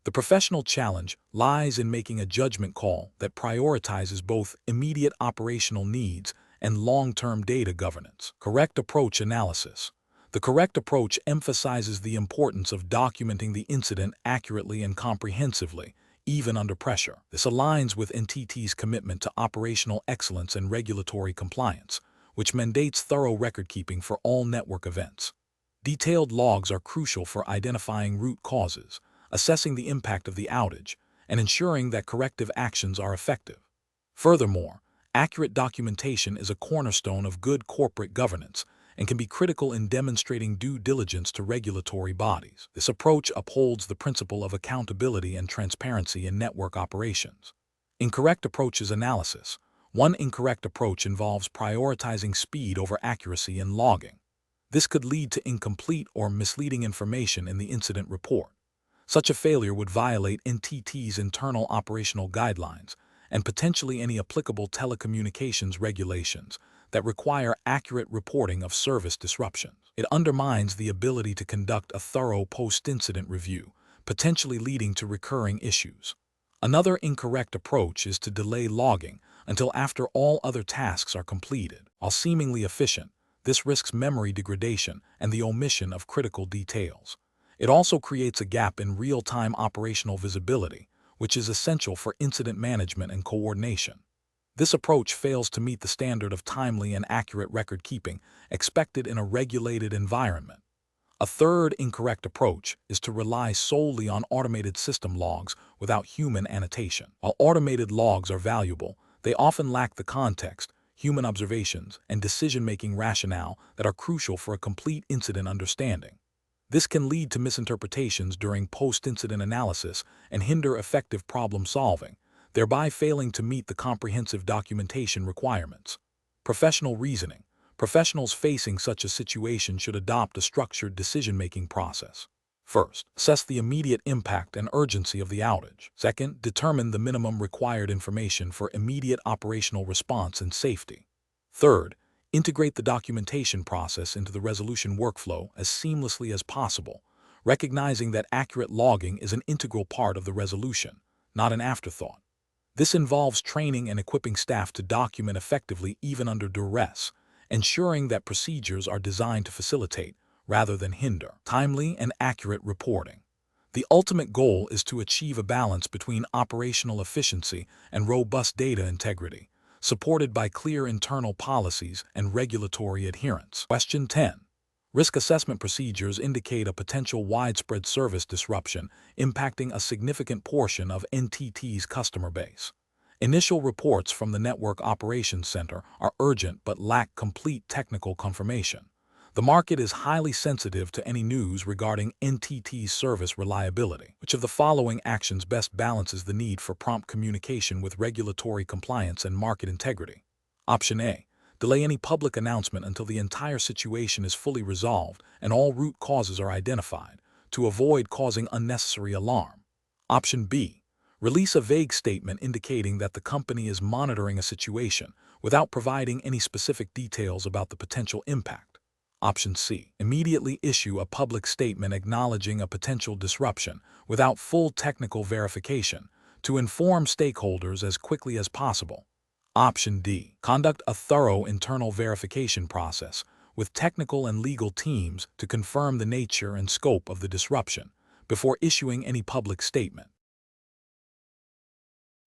The professional challenge lies in making a judgment call that prioritizes both immediate operational needs and long-term data governance. Correct approach analysis. The correct approach emphasizes the importance of documenting the incident accurately and comprehensively, even under pressure. This aligns with NTT's commitment to operational excellence and regulatory compliance, which mandates thorough record-keeping for all network events. Detailed logs are crucial for identifying root causes, assessing the impact of the outage, and ensuring that corrective actions are effective. Furthermore, accurate documentation is a cornerstone of good corporate governance and can be critical in demonstrating due diligence to regulatory bodies. This approach upholds the principle of accountability and transparency in network operations. Incorrect approaches analysis. One incorrect approach involves prioritizing speed over accuracy in logging. This could lead to incomplete or misleading information in the incident report. Such a failure would violate NTT's internal operational guidelines and potentially any applicable telecommunications regulations that require accurate reporting of service disruptions. It undermines the ability to conduct a thorough post-incident review, potentially leading to recurring issues. Another incorrect approach is to delay logging until after all other tasks are completed. While seemingly efficient, this risks memory degradation and the omission of critical details. It also creates a gap in real-time operational visibility, which is essential for incident management and coordination. This approach fails to meet the standard of timely and accurate record-keeping expected in a regulated environment. A third incorrect approach is to rely solely on automated system logs without human annotation. While automated logs are valuable, they often lack the context, human observations, and decision-making rationale that are crucial for a complete incident understanding. This can lead to misinterpretations during post-incident analysis and hinder effective problem-solving, thereby failing to meet the comprehensive documentation requirements. Professional reasoning. Professionals facing such a situation should adopt a structured decision-making process. First, assess the immediate impact and urgency of the outage. Second, determine the minimum required information for immediate operational response and safety. Third, integrate the documentation process into the resolution workflow as seamlessly as possible, recognizing that accurate logging is an integral part of the resolution, not an afterthought. This involves training and equipping staff to document effectively even under duress, ensuring that procedures are designed to facilitate, rather than hinder, timely and accurate reporting. The ultimate goal is to achieve a balance between operational efficiency and robust data integrity, supported by clear internal policies and regulatory adherence. Question 10. Risk assessment procedures indicate a potential widespread service disruption impacting a significant portion of NTT's customer base. Initial reports from the Network Operations Center are urgent but lack complete technical confirmation. The market is highly sensitive to any news regarding NTT's service reliability. Which of the following actions best balances the need for prompt communication with regulatory compliance and market integrity? Option A. Delay any public announcement until the entire situation is fully resolved and all root causes are identified, to avoid causing unnecessary alarm. Option B. Release a vague statement indicating that the company is monitoring a situation without providing any specific details about the potential impact. Option C. Immediately issue a public statement acknowledging a potential disruption without full technical verification to inform stakeholders as quickly as possible. Option D. Conduct a thorough internal verification process with technical and legal teams to confirm the nature and scope of the disruption before issuing any public statement.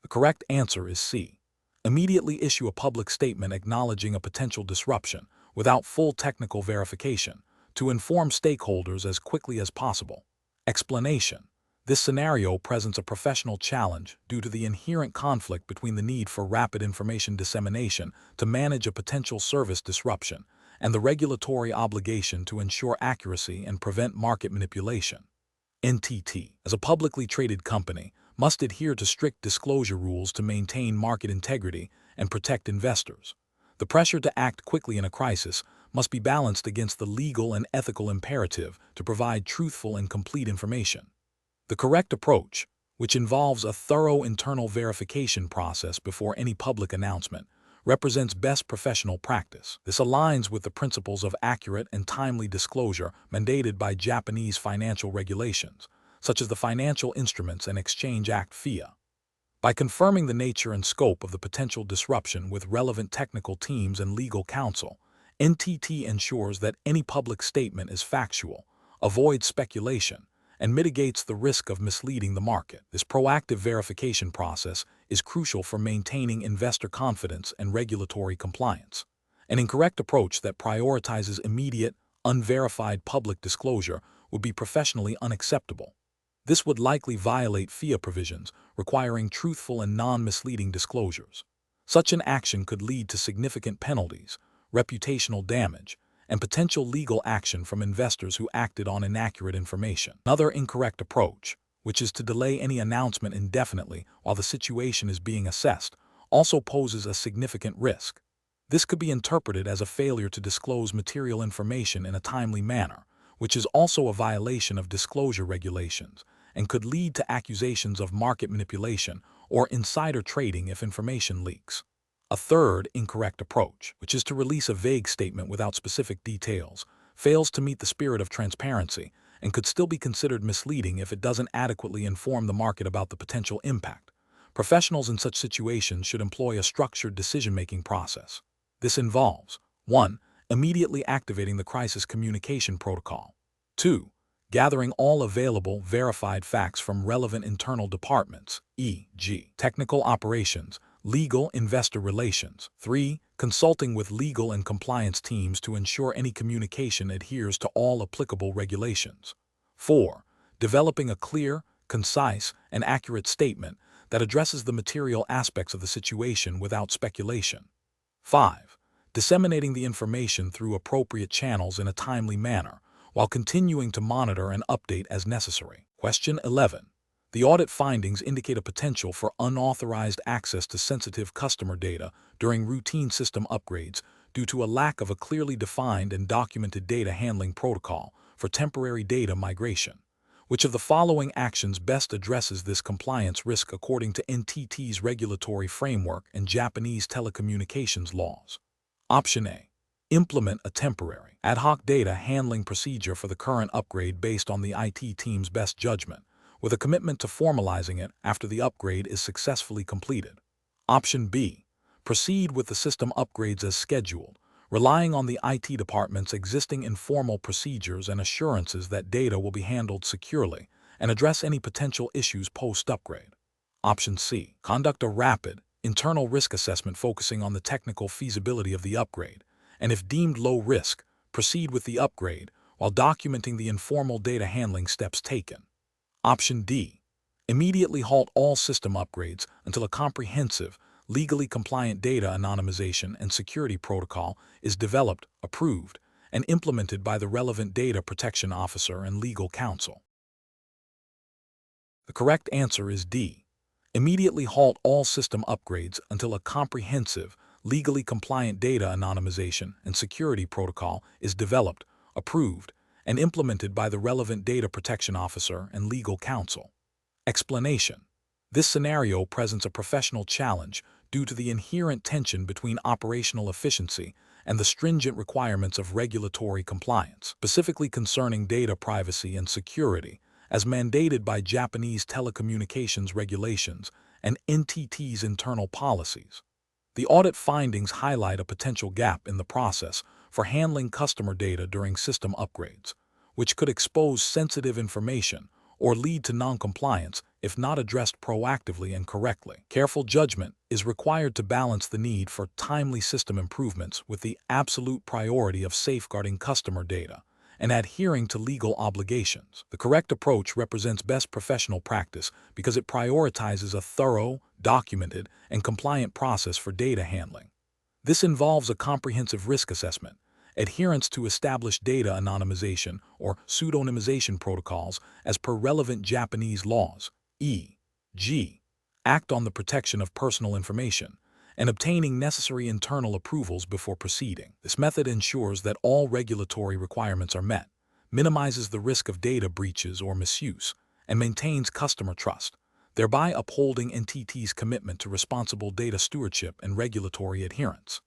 The correct answer is C. Immediately issue a public statement acknowledging a potential disruption without full technical verification to inform stakeholders as quickly as possible. Explanation. This scenario presents a professional challenge due to the inherent conflict between the need for rapid information dissemination to manage a potential service disruption and the regulatory obligation to ensure accuracy and prevent market manipulation. NTT, as a publicly traded company, must adhere to strict disclosure rules to maintain market integrity and protect investors. The pressure to act quickly in a crisis must be balanced against the legal and ethical imperative to provide truthful and complete information. The correct approach, which involves a thorough internal verification process before any public announcement, represents best professional practice. This aligns with the principles of accurate and timely disclosure mandated by Japanese financial regulations, such as the Financial Instruments and Exchange Act (FIA). By confirming the nature and scope of the potential disruption with relevant technical teams and legal counsel, NTT ensures that any public statement is factual, avoids speculation, and mitigates the risk of misleading the market. This proactive verification process is crucial for maintaining investor confidence and regulatory compliance. An incorrect approach that prioritizes immediate, unverified public disclosure would be professionally unacceptable. This would likely violate FIA provisions requiring truthful and non-misleading disclosures. Such an action could lead to significant penalties, reputational damage, and potential legal action from investors who acted on inaccurate information. Another incorrect approach, which is to delay any announcement indefinitely while the situation is being assessed, also poses a significant risk. This could be interpreted as a failure to disclose material information in a timely manner, which is also a violation of disclosure regulations and could lead to accusations of market manipulation or insider trading if information leaks. A third incorrect approach, which is to release a vague statement without specific details, fails to meet the spirit of transparency and could still be considered misleading if it doesn't adequately inform the market about the potential impact. Professionals in such situations should employ a structured decision-making process. This involves 1. Immediately activating the crisis communication protocol. 2. Gathering all available verified facts from relevant internal departments, e.g., technical operations, legal, investor relations. 3. Consulting with legal and compliance teams to ensure any communication adheres to all applicable regulations. 4. Developing a clear, concise, and accurate statement that addresses the material aspects of the situation without speculation. 5. Disseminating the information through appropriate channels in a timely manner, while continuing to monitor and update as necessary. Question 11. The audit findings indicate a potential for unauthorized access to sensitive customer data during routine system upgrades due to a lack of a clearly defined and documented data handling protocol for temporary data migration. Which of the following actions best addresses this compliance risk according to NTT's regulatory framework and Japanese telecommunications laws? Option A. Implement a temporary, ad hoc data handling procedure for the current upgrade based on the IT team's best judgment, with a commitment to formalizing it after the upgrade is successfully completed. Option B. Proceed with the system upgrades as scheduled, relying on the IT department's existing informal procedures and assurances that data will be handled securely and address any potential issues post-upgrade. Option C. Conduct a rapid, internal risk assessment focusing on the technical feasibility of the upgrade, and if deemed low risk, proceed with the upgrade while documenting the informal data handling steps taken. Option D. Immediately halt all system upgrades until a comprehensive, legally compliant data anonymization and security protocol is developed, approved, and implemented by the relevant data protection officer and legal counsel. The correct answer is D. Immediately halt all system upgrades until a comprehensive, legally compliant data anonymization and security protocol is developed, approved, and implemented by the relevant data protection officer and legal counsel. Explanation. This scenario presents a professional challenge due to the inherent tension between operational efficiency and the stringent requirements of regulatory compliance, specifically concerning data privacy and security, as mandated by Japanese telecommunications regulations and NTT's internal policies. The audit findings highlight a potential gap in the process for handling customer data during system upgrades, which could expose sensitive information or lead to non-compliance if not addressed proactively and correctly. Careful judgment is required to balance the need for timely system improvements with the absolute priority of safeguarding customer data and adhering to legal obligations. The correct approach represents best professional practice because it prioritizes a thorough, documented, and compliant process for data handling. This involves a comprehensive risk assessment, adherence to established data anonymization or pseudonymization protocols as per relevant Japanese laws, e.g., Act on the Protection of Personal Information, and obtaining necessary internal approvals before proceeding. This method ensures that all regulatory requirements are met, minimizes the risk of data breaches or misuse, and maintains customer trust, thereby upholding NTT's commitment to responsible data stewardship and regulatory adherence.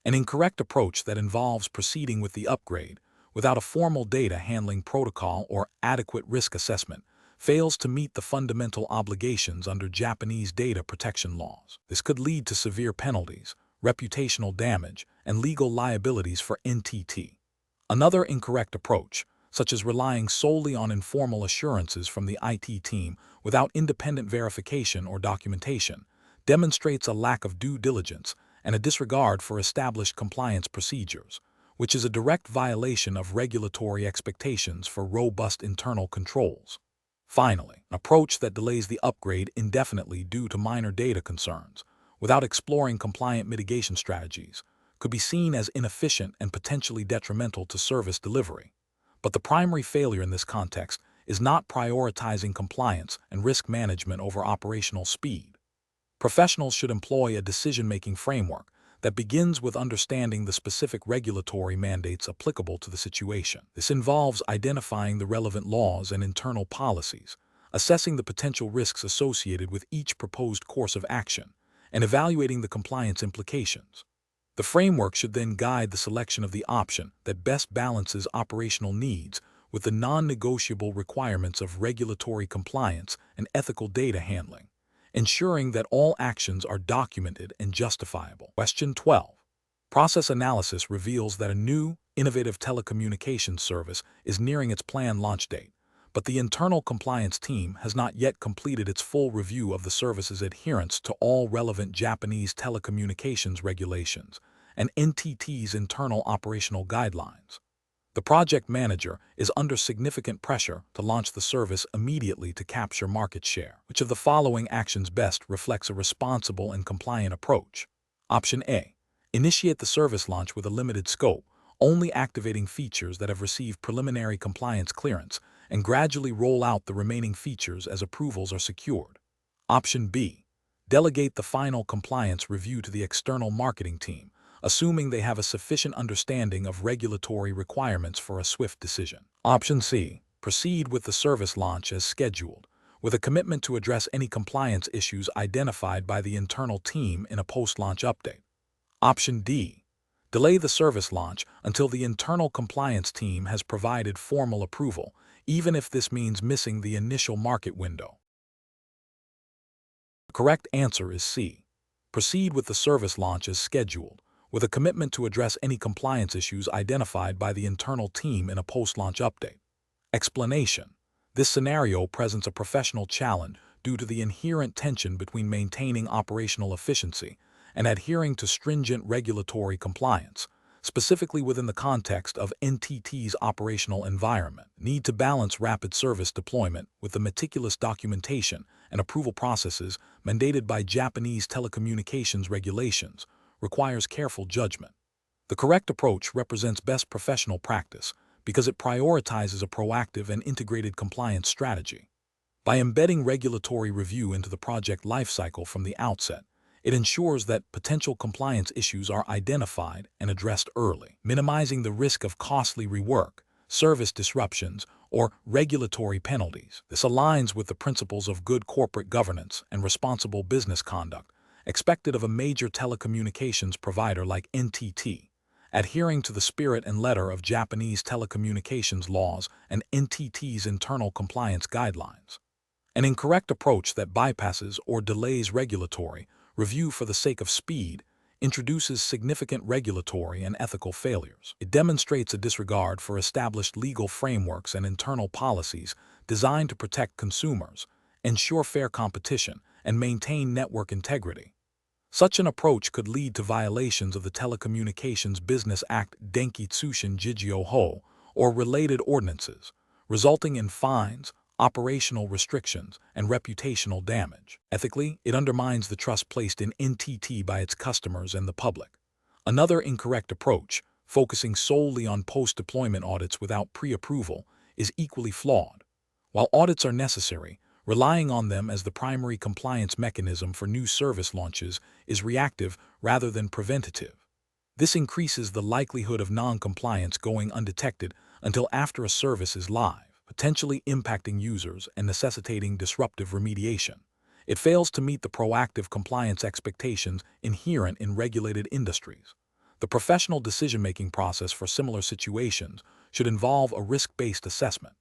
An incorrect approach that involves proceeding with the upgrade without a formal data handling protocol or adequate risk assessment fails to meet the fundamental obligations under Japanese data protection laws. This could lead to severe penalties, reputational damage, and legal liabilities for NTT. Another incorrect approach, such as relying solely on informal assurances from the IT team without independent verification or documentation, demonstrates a lack of due diligence and a disregard for established compliance procedures, which is a direct violation of regulatory expectations for robust internal controls. Finally, an approach that delays the upgrade indefinitely due to minor data concerns, without exploring compliant mitigation strategies, could be seen as inefficient and potentially detrimental to service delivery. But the primary failure in this context is not prioritizing compliance and risk management over operational speed. Professionals should employ a decision-making framework that begins with understanding the specific regulatory mandates applicable to the situation. This involves identifying the relevant laws and internal policies, assessing the potential risks associated with each proposed course of action, and evaluating the compliance implications. The framework should then guide the selection of the option that best balances operational needs with the non-negotiable requirements of regulatory compliance and ethical data handling, ensuring that all actions are documented and justifiable. Question 12. Process analysis reveals that a new, innovative telecommunications service is nearing its planned launch date, but the internal compliance team has not yet completed its full review of the service's adherence to all relevant Japanese telecommunications regulations and NTT's internal operational guidelines. The project manager is under significant pressure to launch the service immediately to capture market share. Which of the following actions best reflects a responsible and compliant approach? Option A. Initiate the service launch with a limited scope, only activating features that have received preliminary compliance clearance, and gradually roll out the remaining features as approvals are secured. Option B. Delegate the final compliance review to the external marketing team, assuming they have a sufficient understanding of regulatory requirements for a swift decision. Option C. Proceed with the service launch as scheduled, with a commitment to address any compliance issues identified by the internal team in a post-launch update. Option D. Delay the service launch until the internal compliance team has provided formal approval, even if this means missing the initial market window. The correct answer is C. Proceed with the service launch as scheduled, with a commitment to address any compliance issues identified by the internal team in a post-launch update. Explanation: this scenario presents a professional challenge due to the inherent tension between maintaining operational efficiency and adhering to stringent regulatory compliance, specifically within the context of NTT's operational environment. Need to balance rapid service deployment with the meticulous documentation and approval processes mandated by Japanese telecommunications regulations requires careful judgment. The correct approach represents best professional practice because it prioritizes a proactive and integrated compliance strategy. By embedding regulatory review into the project lifecycle from the outset, it ensures that potential compliance issues are identified and addressed early, minimizing the risk of costly rework, service disruptions, or regulatory penalties. This aligns with the principles of good corporate governance and responsible business conduct expected of a major telecommunications provider like NTT, adhering to the spirit and letter of Japanese telecommunications laws and NTT's internal compliance guidelines. An incorrect approach that bypasses or delays regulatory review for the sake of speed introduces significant regulatory and ethical failures. It demonstrates a disregard for established legal frameworks and internal policies designed to protect consumers, ensure fair competition, and maintain network integrity. Such an approach could lead to violations of the Telecommunications Business Act Denkitsushin Jijio Ho or related ordinances, resulting in fines, operational restrictions, and reputational damage. Ethically, it undermines the trust placed in NTT by its customers and the public. Another incorrect approach, focusing solely on post-deployment audits without pre-approval, is equally flawed. While audits are necessary, relying on them as the primary compliance mechanism for new service launches is reactive rather than preventative. This increases the likelihood of non-compliance going undetected until after a service is live, potentially impacting users and necessitating disruptive remediation. It fails to meet the proactive compliance expectations inherent in regulated industries. The professional decision-making process for similar situations should involve a risk-based assessment.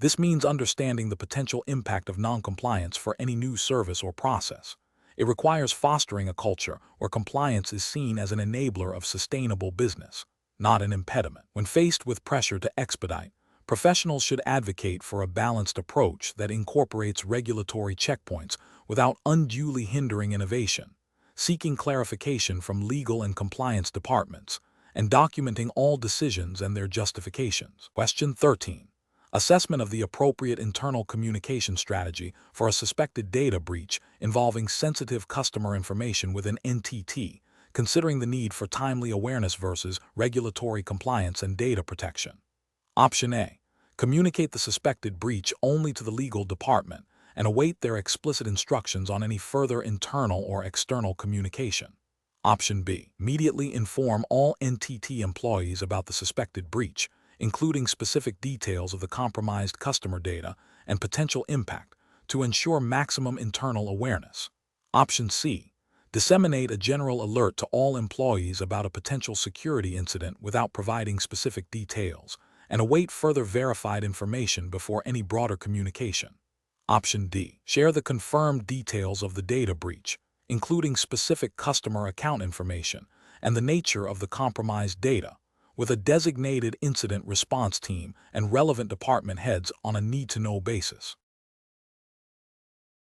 This means understanding the potential impact of non-compliance for any new service or process. It requires fostering a culture where compliance is seen as an enabler of sustainable business, not an impediment. When faced with pressure to expedite, professionals should advocate for a balanced approach that incorporates regulatory checkpoints without unduly hindering innovation, seeking clarification from legal and compliance departments, and documenting all decisions and their justifications. Question 13. Assessment of the appropriate internal communication strategy for a suspected data breach involving sensitive customer information within NTT, considering the need for timely awareness versus regulatory compliance and data protection. Option A. Communicate the suspected breach only to the legal department and await their explicit instructions on any further internal or external communication. Option B. Immediately inform all NTT employees about the suspected breach, including specific details of the compromised customer data and potential impact, to ensure maximum internal awareness. Option C. Disseminate a general alert to all employees about a potential security incident without providing specific details, and await further verified information before any broader communication. Option D. Share the confirmed details of the data breach, including specific customer account information and the nature of the compromised data, with a designated incident response team and relevant department heads on a need-to-know basis.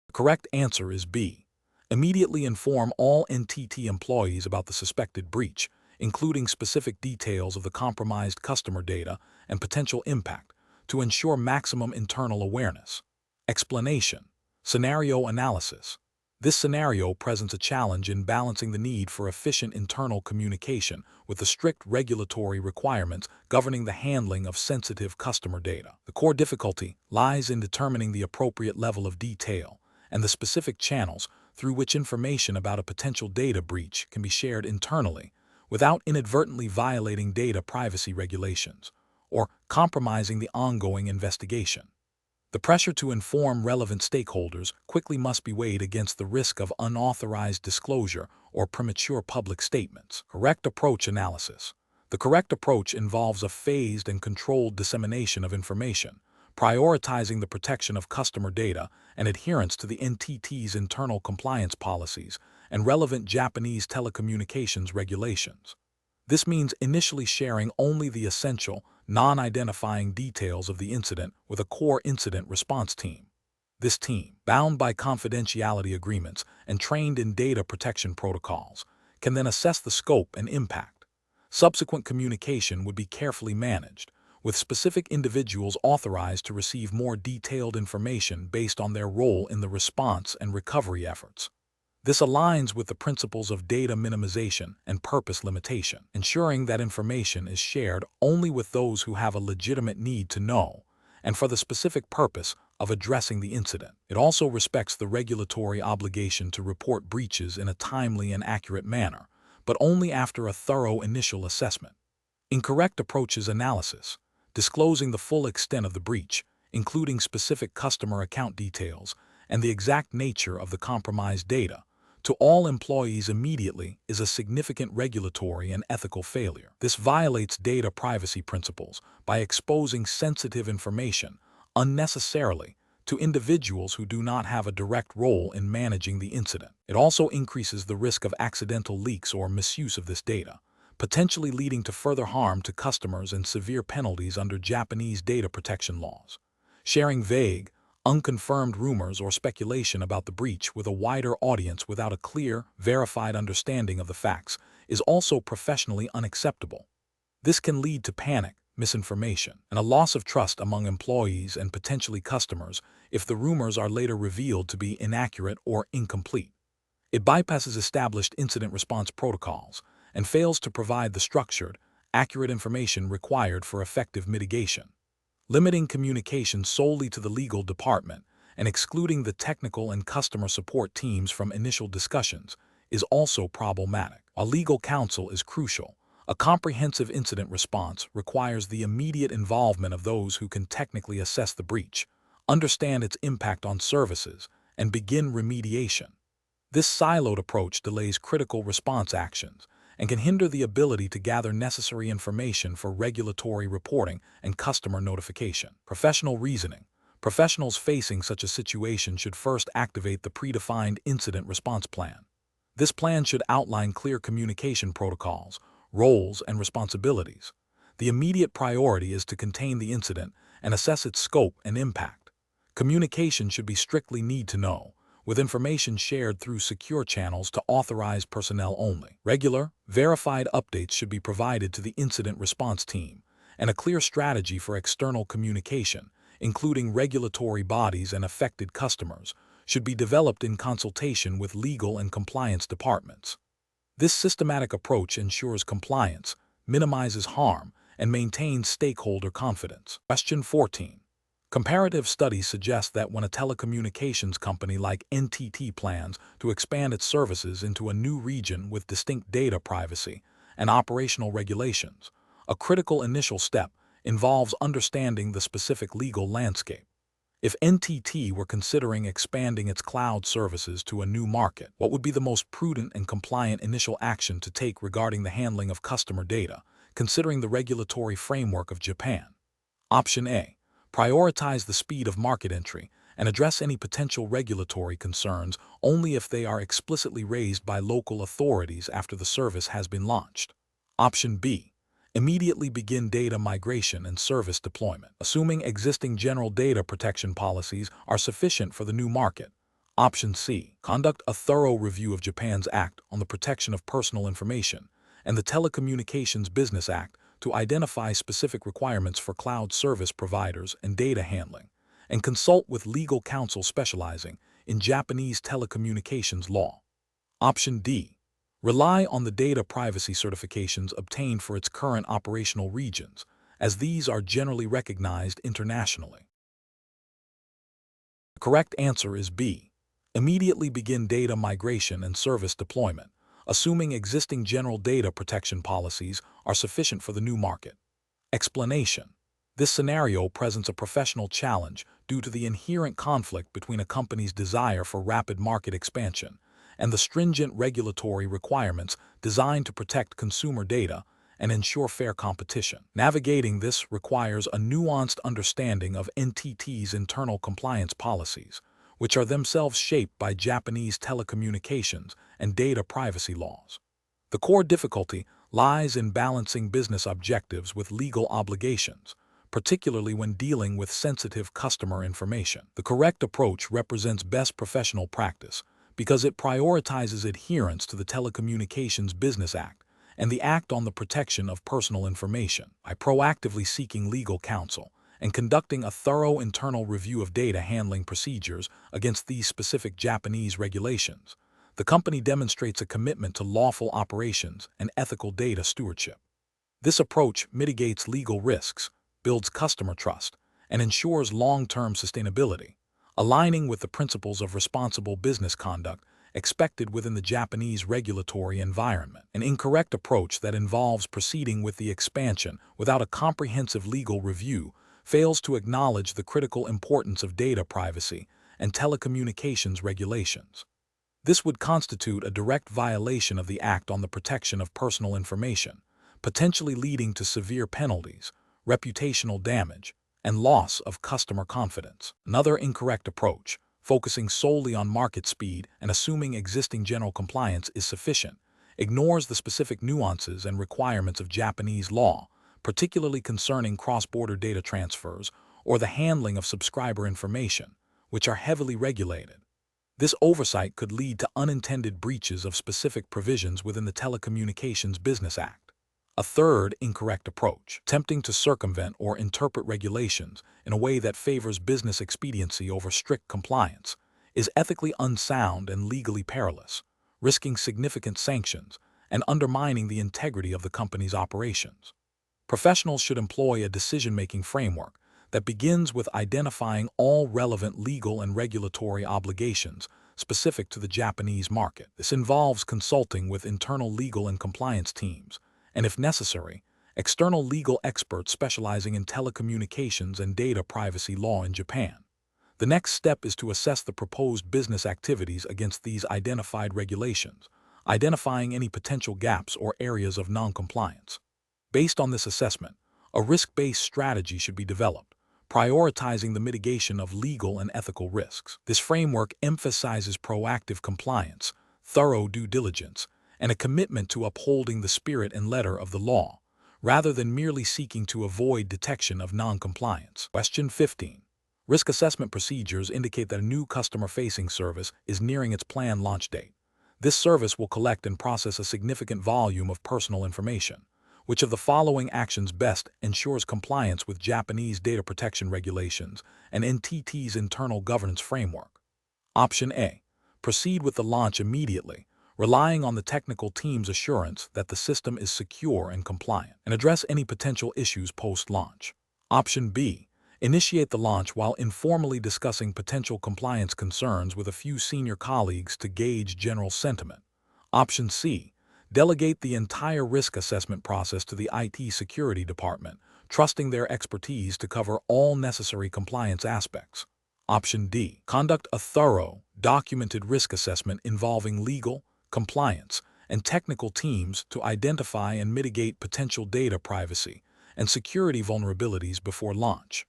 The correct answer is B. Immediately inform all NTT employees about the suspected breach, including specific details of the compromised customer data and potential impact, to ensure maximum internal awareness. Explanation. Scenario analysis. This scenario presents a challenge in balancing the need for efficient internal communication with the strict regulatory requirements governing the handling of sensitive customer data. The core difficulty lies in determining the appropriate level of detail and the specific channels through which information about a potential data breach can be shared internally without inadvertently violating data privacy regulations or compromising the ongoing investigation. The pressure to inform relevant stakeholders quickly must be weighed against the risk of unauthorized disclosure or premature public statements. Correct approach analysis. The correct approach involves a phased and controlled dissemination of information, prioritizing the protection of customer data and adherence to the NTT's internal compliance policies and relevant Japanese telecommunications regulations. This means initially sharing only the essential, non-identifying details of the incident with a core incident response team. This team, bound by confidentiality agreements and trained in data protection protocols, can then assess the scope and impact. Subsequent communication would be carefully managed, with specific individuals authorized to receive more detailed information based on their role in the response and recovery efforts. This aligns with the principles of data minimization and purpose limitation, ensuring that information is shared only with those who have a legitimate need to know and for the specific purpose of addressing the incident. It also respects the regulatory obligation to report breaches in a timely and accurate manner, but only after a thorough initial assessment. Incorrect approaches analysis. Disclosing the full extent of the breach, including specific customer account details and the exact nature of the compromised data, to all employees immediately is a significant regulatory and ethical failure. This violates data privacy principles by exposing sensitive information unnecessarily to individuals who do not have a direct role in managing the incident. It also increases the risk of accidental leaks or misuse of this data, potentially leading to further harm to customers and severe penalties under Japanese data protection laws. Sharing vague, unconfirmed rumors or speculation about the breach with a wider audience without a clear, verified understanding of the facts is also professionally unacceptable. This can lead to panic, misinformation, and a loss of trust among employees and potentially customers if the rumors are later revealed to be inaccurate or incomplete. It bypasses established incident response protocols and fails to provide the structured, accurate information required for effective mitigation. Limiting communication solely to the legal department and excluding the technical and customer support teams from initial discussions is also problematic. While legal counsel is crucial, a comprehensive incident response requires the immediate involvement of those who can technically assess the breach, understand its impact on services, and begin remediation. This siloed approach delays critical response actions and can hinder the ability to gather necessary information for regulatory reporting and customer notification. Professional reasoning. Professionals facing such a situation should first activate the predefined incident response plan. This plan should outline clear communication protocols, roles, and responsibilities. The immediate priority is to contain the incident and assess its scope and impact. Communication should be strictly need to know, with information shared through secure channels to authorized personnel only. Regular, verified updates should be provided to the incident response team, and a clear strategy for external communication, including regulatory bodies and affected customers, should be developed in consultation with legal and compliance departments. This systematic approach ensures compliance, minimizes harm, and maintains stakeholder confidence. Question 14. Comparative studies suggest that when a telecommunications company like NTT plans to expand its services into a new region with distinct data privacy and operational regulations, a critical initial step involves understanding the specific legal landscape. If NTT were considering expanding its cloud services to a new market, what would be the most prudent and compliant initial action to take regarding the handling of customer data, considering the regulatory framework of Japan? Option A. Prioritize the speed of market entry and address any potential regulatory concerns only if they are explicitly raised by local authorities after the service has been launched. Option B. Immediately begin data migration and service deployment, assuming existing general data protection policies are sufficient for the new market. Option C. Conduct a thorough review of Japan's Act on the Protection of Personal Information and the Telecommunications Business Act to identify specific requirements for cloud service providers and data handling, and consult with legal counsel specializing in Japanese telecommunications law. Option D. Rely on the data privacy certifications obtained for its current operational regions, as these are generally recognized internationally. The correct answer is B. Immediately begin data migration and service deployment, assuming existing general data protection policies are sufficient for the new market. Explanation. This scenario presents a professional challenge due to the inherent conflict between a company's desire for rapid market expansion and the stringent regulatory requirements designed to protect consumer data and ensure fair competition. Navigating this requires a nuanced understanding of NTT's internal compliance policies, which are themselves shaped by Japanese telecommunications and data privacy laws. The core difficulty lies in balancing business objectives with legal obligations, particularly when dealing with sensitive customer information. The correct approach represents best professional practice because it prioritizes adherence to the Telecommunications Business Act and the Act on the Protection of Personal Information. By proactively seeking legal counsel and conducting a thorough internal review of data handling procedures against these specific Japanese regulations, the company demonstrates a commitment to lawful operations and ethical data stewardship. This approach mitigates legal risks, builds customer trust, and ensures long-term sustainability, aligning with the principles of responsible business conduct expected within the Japanese regulatory environment. An incorrect approach that involves proceeding with the expansion without a comprehensive legal review fails to acknowledge the critical importance of data privacy and telecommunications regulations. This would constitute a direct violation of the Act on the Protection of Personal Information, potentially leading to severe penalties, reputational damage, and loss of customer confidence. Another incorrect approach, focusing solely on market speed and assuming existing general compliance is sufficient, ignores the specific nuances and requirements of Japanese law, particularly concerning cross-border data transfers or the handling of subscriber information, which are heavily regulated. This oversight could lead to unintended breaches of specific provisions within the Telecommunications Business Act. A third incorrect approach, attempting to circumvent or interpret regulations in a way that favors business expediency over strict compliance, is ethically unsound and legally perilous, risking significant sanctions and undermining the integrity of the company's operations. Professionals should employ a decision-making framework that begins with identifying all relevant legal and regulatory obligations specific to the Japanese market. This involves consulting with internal legal and compliance teams, and if necessary, external legal experts specializing in telecommunications and data privacy law in Japan. The next step is to assess the proposed business activities against these identified regulations, identifying any potential gaps or areas of non-compliance. Based on this assessment, a risk-based strategy should be developed, prioritizing the mitigation of legal and ethical risks. This framework emphasizes proactive compliance, thorough due diligence, and a commitment to upholding the spirit and letter of the law, rather than merely seeking to avoid detection of non-compliance. Question 15. Risk assessment procedures indicate that a new customer-facing service is nearing its planned launch date. This service will collect and process a significant volume of personal information. Which of the following actions best ensures compliance with Japanese data protection regulations and NTT's internal governance framework? Option A. Proceed with the launch immediately, relying on the technical team's assurance that the system is secure and compliant, and address any potential issues post-launch. Option B. Initiate the launch while informally discussing potential compliance concerns with a few senior colleagues to gauge general sentiment. Option C. Delegate the entire risk assessment process to the IT security department, trusting their expertise to cover all necessary compliance aspects. Option D. Conduct a thorough, documented risk assessment involving legal, compliance, and technical teams to identify and mitigate potential data privacy and security vulnerabilities before launch.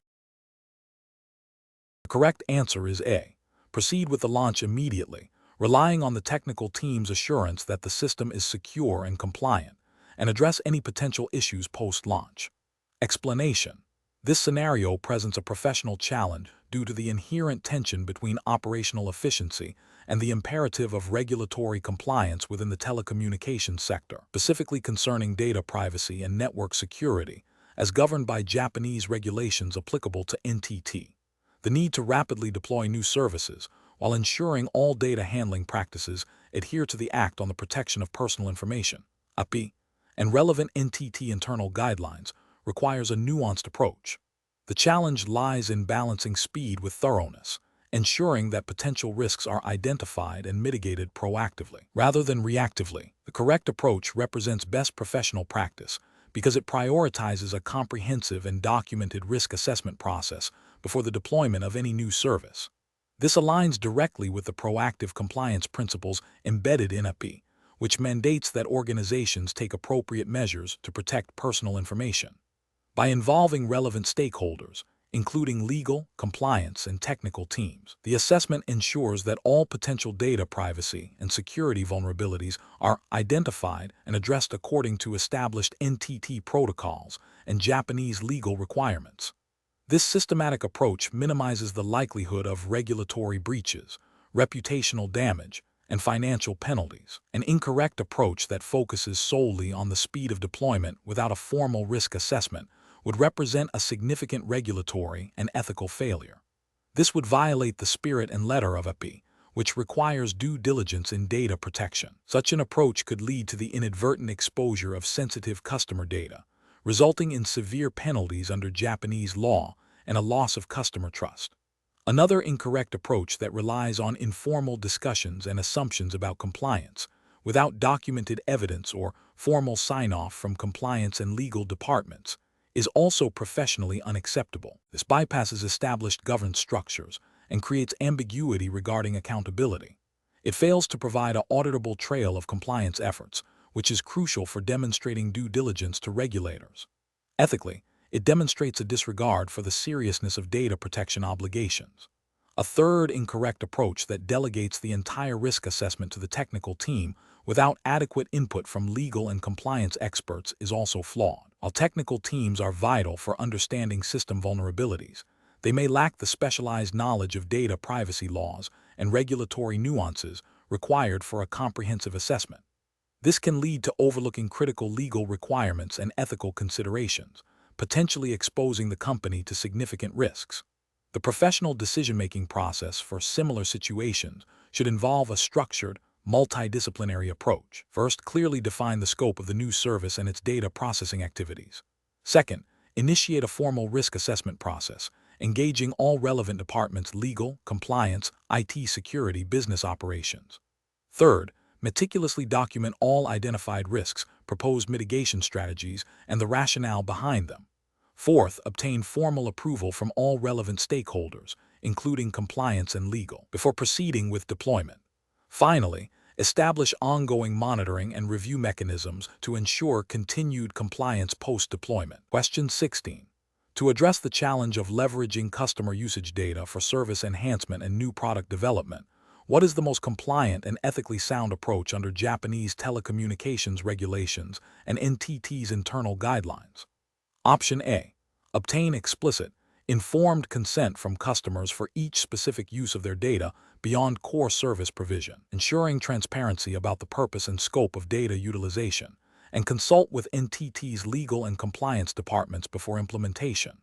The correct answer is A. Proceed with the launch immediately, relying on the technical team's assurance that the system is secure and compliant, and address any potential issues post-launch. Explanation. This scenario presents a professional challenge due to the inherent tension between operational efficiency and the imperative of regulatory compliance within the telecommunications sector, specifically concerning data privacy and network security, as governed by Japanese regulations applicable to NTT. The need to rapidly deploy new services, while ensuring all data handling practices adhere to the Act on the Protection of Personal Information, API, and relevant NTT internal guidelines, requires a nuanced approach. The challenge lies in balancing speed with thoroughness, ensuring that potential risks are identified and mitigated proactively, rather than reactively. The correct approach represents best professional practice because it prioritizes a comprehensive and documented risk assessment process before the deployment of any new service. This aligns directly with the proactive compliance principles embedded in API, which mandates that organizations take appropriate measures to protect personal information. By involving relevant stakeholders, including legal, compliance, and technical teams, the assessment ensures that all potential data privacy and security vulnerabilities are identified and addressed according to established NTT protocols and Japanese legal requirements. This systematic approach minimizes the likelihood of regulatory breaches, reputational damage, and financial penalties. An incorrect approach that focuses solely on the speed of deployment without a formal risk assessment would represent a significant regulatory and ethical failure. This would violate the spirit and letter of API, which requires due diligence in data protection. Such an approach could lead to the inadvertent exposure of sensitive customer data, resulting in severe penalties under Japanese law and a loss of customer trust. Another incorrect approach that relies on informal discussions and assumptions about compliance, without documented evidence or formal sign-off from compliance and legal departments, is also professionally unacceptable. This bypasses established governance structures and creates ambiguity regarding accountability. It fails to provide an auditable trail of compliance efforts, which is crucial for demonstrating due diligence to regulators. Ethically, it demonstrates a disregard for the seriousness of data protection obligations. A third incorrect approach that delegates the entire risk assessment to the technical team without adequate input from legal and compliance experts is also flawed. While technical teams are vital for understanding system vulnerabilities, they may lack the specialized knowledge of data privacy laws and regulatory nuances required for a comprehensive assessment. This can lead to overlooking critical legal requirements and ethical considerations, potentially exposing the company to significant risks. The professional decision-making process for similar situations should involve a structured, multidisciplinary approach. First, clearly define the scope of the new service and its data processing activities. Second, initiate a formal risk assessment process, engaging all relevant departments: legal, compliance, IT security, business operations. Third, meticulously document all identified risks, proposed mitigation strategies, and the rationale behind them. Fourth, obtain formal approval from all relevant stakeholders, including compliance and legal, before proceeding with deployment. Finally, establish ongoing monitoring and review mechanisms to ensure continued compliance post-deployment. Question 16. To address the challenge of leveraging customer usage data for service enhancement and new product development, what is the most compliant and ethically sound approach under Japanese telecommunications regulations and NTT's internal guidelines? Option A. Obtain explicit, Informed consent from customers for each specific use of their data beyond core service provision, ensuring transparency about the purpose and scope of data utilization, and consult with NTT's legal and compliance departments before implementation.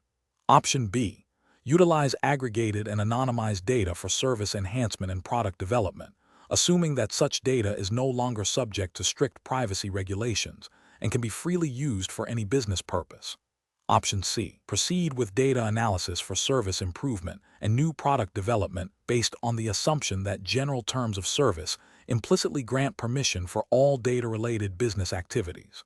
Option B. Utilize aggregated and anonymized data for service enhancement and product development, assuming that such data is no longer subject to strict privacy regulations and can be freely used for any business purpose. Option C. Proceed with data analysis for service improvement and new product development based on the assumption that general terms of service implicitly grant permission for all data-related business activities.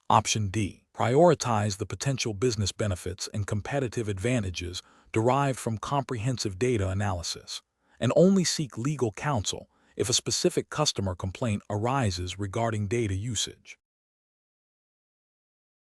Option D. Prioritize the potential business benefits and competitive advantages derived from comprehensive data analysis, and only seek legal counsel if a specific customer complaint arises regarding data usage.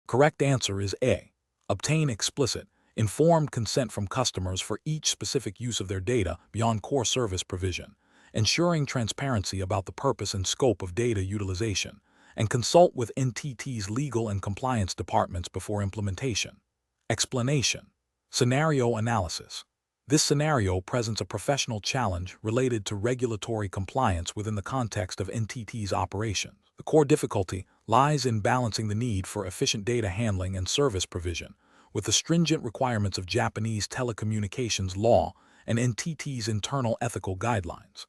Correct answer is A. Obtain explicit, informed consent from customers for each specific use of their data beyond core service provision, ensuring transparency about the purpose and scope of data utilization, and consult with NTT's legal and compliance departments before implementation. Explanation. Scenario analysis. This scenario presents a professional challenge related to regulatory compliance within the context of NTT's operations. The core difficulty lies in balancing the need for efficient data handling and service provision with the stringent requirements of Japanese telecommunications law and NTT's internal ethical guidelines.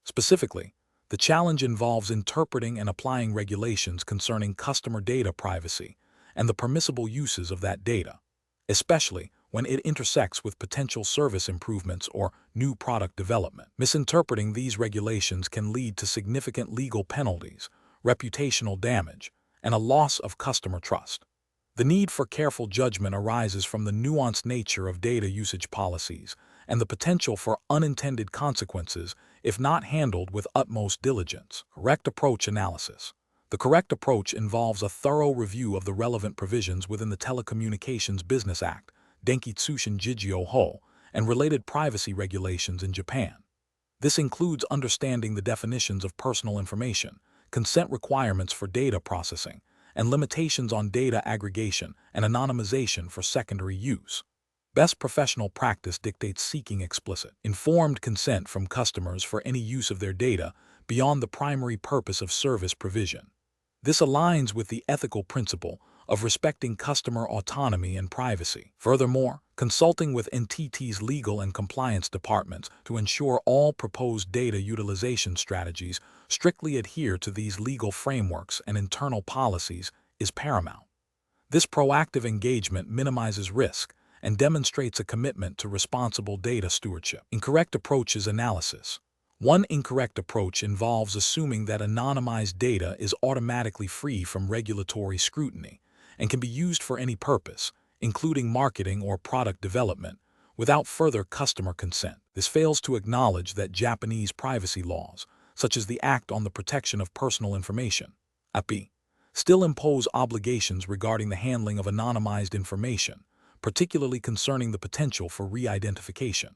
Specifically, the challenge involves interpreting and applying regulations concerning customer data privacy and the permissible uses of that data, especially when it intersects with potential service improvements or new product development. Misinterpreting these regulations can lead to significant legal penalties, reputational damage, and a loss of customer trust. The need for careful judgment arises from the nuanced nature of data usage policies and the potential for unintended consequences if not handled with utmost diligence. Correct approach analysis. The correct approach involves a thorough review of the relevant provisions within the Telecommunications Business Act, Denkitsushin Jijyo Ho, and related privacy regulations in Japan. This includes understanding the definitions of personal information, consent requirements for data processing, and limitations on data aggregation and anonymization for secondary use. Best professional practice dictates seeking explicit, informed consent from customers for any use of their data beyond the primary purpose of service provision. This aligns with the ethical principle of respecting customer autonomy and privacy. Furthermore, consulting with NTT's legal and compliance departments to ensure all proposed data utilization strategies strictly adhere to these legal frameworks and internal policies is paramount. This proactive engagement minimizes risk and demonstrates a commitment to responsible data stewardship. Incorrect approaches analysis. One incorrect approach involves assuming that anonymized data is automatically free from regulatory scrutiny and can be used for any purpose, including marketing or product development, without further customer consent. This fails to acknowledge that Japanese privacy laws, such as the Act on the Protection of Personal Information, API, still impose obligations regarding the handling of anonymized information, particularly concerning the potential for re-identification.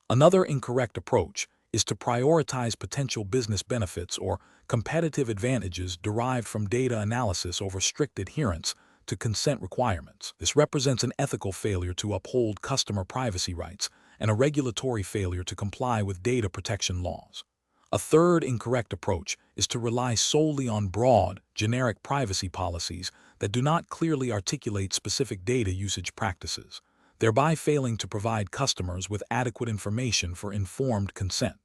Another incorrect approach is to prioritize potential business benefits or competitive advantages derived from data analysis over strict adherence to consent requirements. This represents an ethical failure to uphold customer privacy rights and a regulatory failure to comply with data protection laws. A third incorrect approach is to rely solely on broad, generic privacy policies that do not clearly articulate specific data usage practices, thereby failing to provide customers with adequate information for informed consent.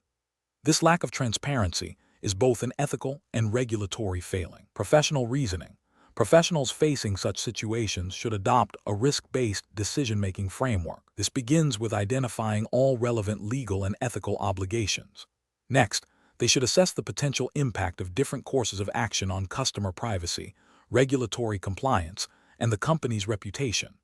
This lack of transparency is both an ethical and regulatory failing. Professional reasoning. Professionals facing such situations should adopt a risk-based decision-making framework. This begins with identifying all relevant legal and ethical obligations. Next, they should assess the potential impact of different courses of action on customer privacy, regulatory compliance, and the company's reputation.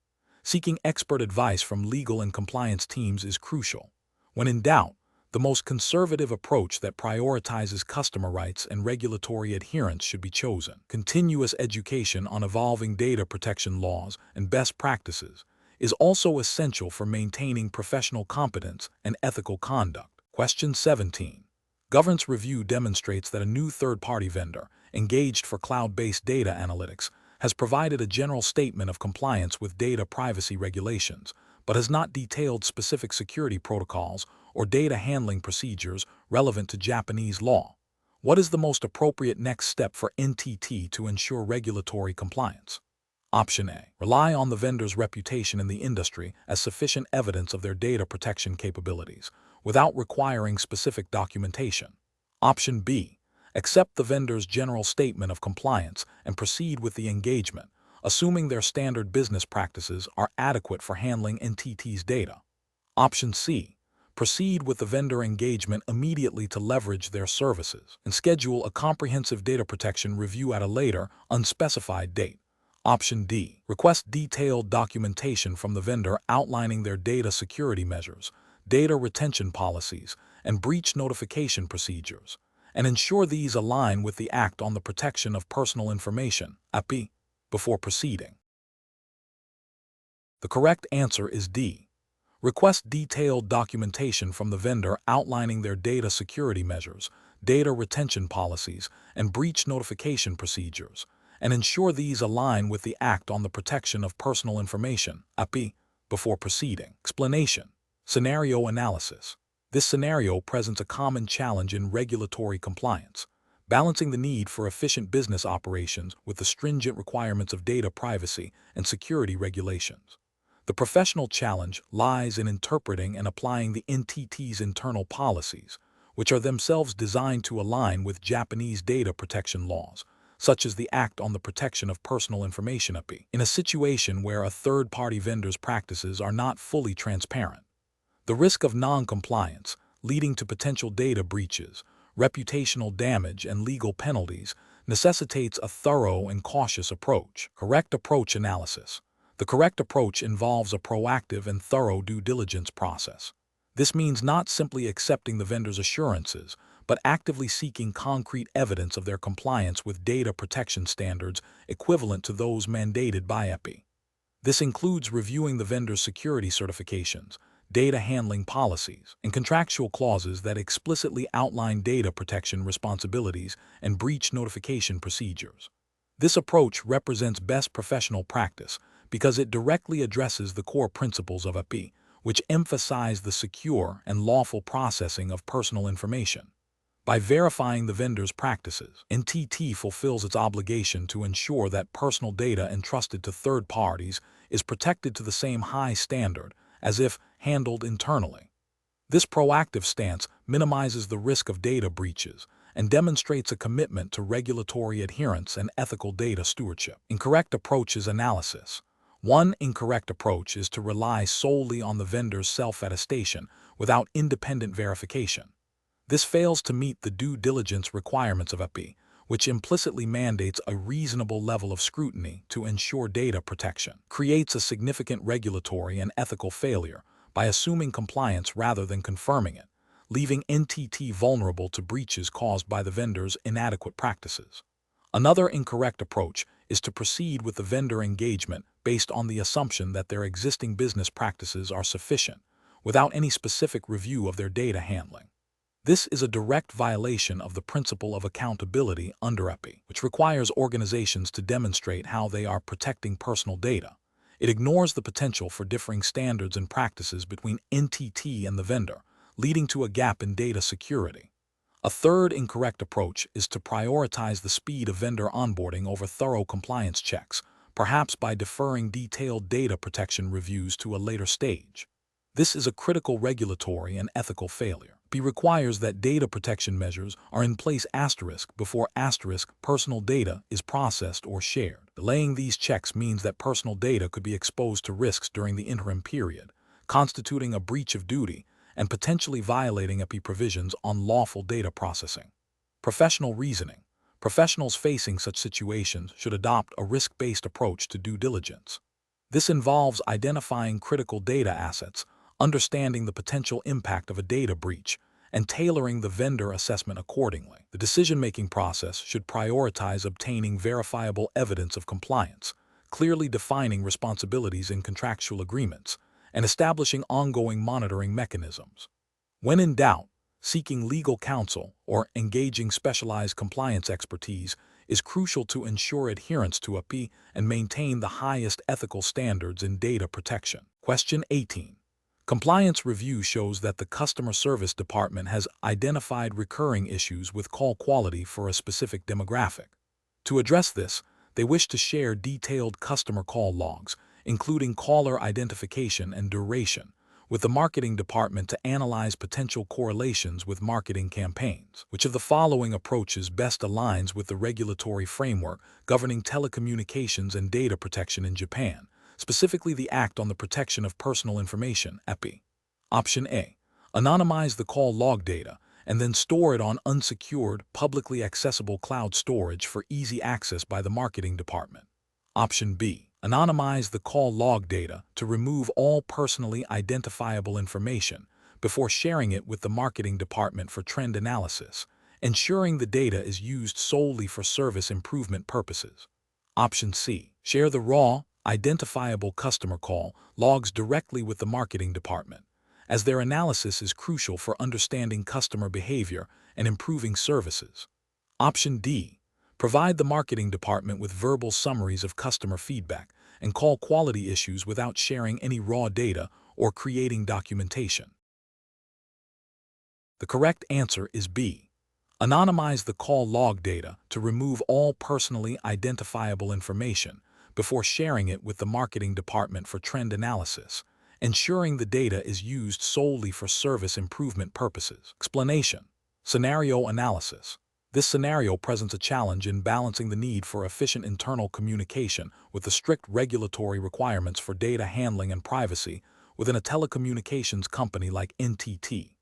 Seeking expert advice from legal and compliance teams is crucial. When in doubt, the most conservative approach that prioritizes customer rights and regulatory adherence should be chosen. Continuous education on evolving data protection laws and best practices is also essential for maintaining professional competence and ethical conduct. Question 17. Governance review demonstrates that a new third-party vendor, engaged for cloud-based data analytics, has provided a general statement of compliance with data privacy regulations, but has not detailed specific security protocols or data handling procedures relevant to Japanese law. What is the most appropriate next step for NTT to ensure regulatory compliance? Option A. Rely on the vendor's reputation in the industry as sufficient evidence of their data protection capabilities, without requiring specific documentation. Option B. Accept the vendor's general statement of compliance and proceed with the engagement, assuming their standard business practices are adequate for handling NTT's data. Option C. Proceed with the vendor engagement immediately to leverage their services and schedule a comprehensive data protection review at a later, unspecified date. Option D. Request detailed documentation from the vendor outlining their data security measures, data retention policies, and breach notification procedures, and ensure these align with the Act on the Protection of Personal Information, (API), before proceeding. The correct answer is D. Request detailed documentation from the vendor outlining their data security measures, data retention policies, and breach notification procedures, and ensure these align with the Act on the Protection of Personal Information, (API), before proceeding. Explanation. Scenario analysis. This scenario presents a common challenge in regulatory compliance, balancing the need for efficient business operations with the stringent requirements of data privacy and security regulations. The professional challenge lies in interpreting and applying the NTT's internal policies, which are themselves designed to align with Japanese data protection laws, such as the Act on the Protection of Personal Information (API), in a situation where a third-party vendor's practices are not fully transparent. The risk of non-compliance, leading to potential data breaches, reputational damage, and legal penalties, necessitates a thorough and cautious approach. Correct approach analysis. The correct approach involves a proactive and thorough due diligence process. This means not simply accepting the vendor's assurances, but actively seeking concrete evidence of their compliance with data protection standards equivalent to those mandated by API. This includes reviewing the vendor's security certifications, data handling policies, and contractual clauses that explicitly outline data protection responsibilities and breach notification procedures. This approach represents best professional practice because it directly addresses the core principles of API, which emphasize the secure and lawful processing of personal information. By verifying the vendor's practices, NTT fulfills its obligation to ensure that personal data entrusted to third parties is protected to the same high standard as if handled internally. This proactive stance minimizes the risk of data breaches and demonstrates a commitment to regulatory adherence and ethical data stewardship. Incorrect approaches analysis. One incorrect approach is to rely solely on the vendor's self-attestation without independent verification. This fails to meet the due diligence requirements of API, which implicitly mandates a reasonable level of scrutiny to ensure data protection, creates a significant regulatory and ethical failure by assuming compliance rather than confirming it, leaving NTT vulnerable to breaches caused by the vendor's inadequate practices. Another incorrect approach is to proceed with the vendor engagement based on the assumption that their existing business practices are sufficient, without any specific review of their data handling. This is a direct violation of the principle of accountability under API, which requires organizations to demonstrate how they are protecting personal data. It ignores the potential for differing standards and practices between NTT and the vendor, leading to a gap in data security. A third incorrect approach is to prioritize the speed of vendor onboarding over thorough compliance checks, perhaps by deferring detailed data protection reviews to a later stage. This is a critical regulatory and ethical failure. API requires that data protection measures are in place before personal data is processed or shared. Delaying these checks means that personal data could be exposed to risks during the interim period, constituting a breach of duty and potentially violating API provisions on lawful data processing. Professional reasoning. Professionals facing such situations should adopt a risk-based approach to due diligence. This involves identifying critical data assets, understanding the potential impact of a data breach, and tailoring the vendor assessment accordingly. The decision-making process should prioritize obtaining verifiable evidence of compliance, clearly defining responsibilities in contractual agreements, and establishing ongoing monitoring mechanisms. When in doubt, seeking legal counsel or engaging specialized compliance expertise is crucial to ensure adherence to API and maintain the highest ethical standards in data protection. Question 18. Compliance review shows that the customer service department has identified recurring issues with call quality for a specific demographic. To address this, they wish to share detailed customer call logs, including caller identification and duration, with the marketing department to analyze potential correlations with marketing campaigns. Which of the following approaches best aligns with the regulatory framework governing telecommunications and data protection in Japan, specifically the Act on the Protection of Personal Information, EPI? Option A. Anonymize the call log data and then store it on unsecured, publicly accessible cloud storage for easy access by the marketing department. Option B. Anonymize the call log data to remove all personally identifiable information before sharing it with the marketing department for trend analysis, ensuring the data is used solely for service improvement purposes. Option C. Share the raw, identifiable customer call logs directly with the marketing department, as their analysis is crucial for understanding customer behavior and improving services. Option D. Provide the marketing department with verbal summaries of customer feedback and call quality issues without sharing any raw data or creating documentation. The correct answer is B. Anonymize the call log data to remove all personally identifiable information before sharing it with the marketing department for trend analysis, ensuring the data is used solely for service improvement purposes. Explanation. Scenario analysis. This scenario presents a challenge in balancing the need for efficient internal communication with the strict regulatory requirements for data handling and privacy within a telecommunications company like NTT.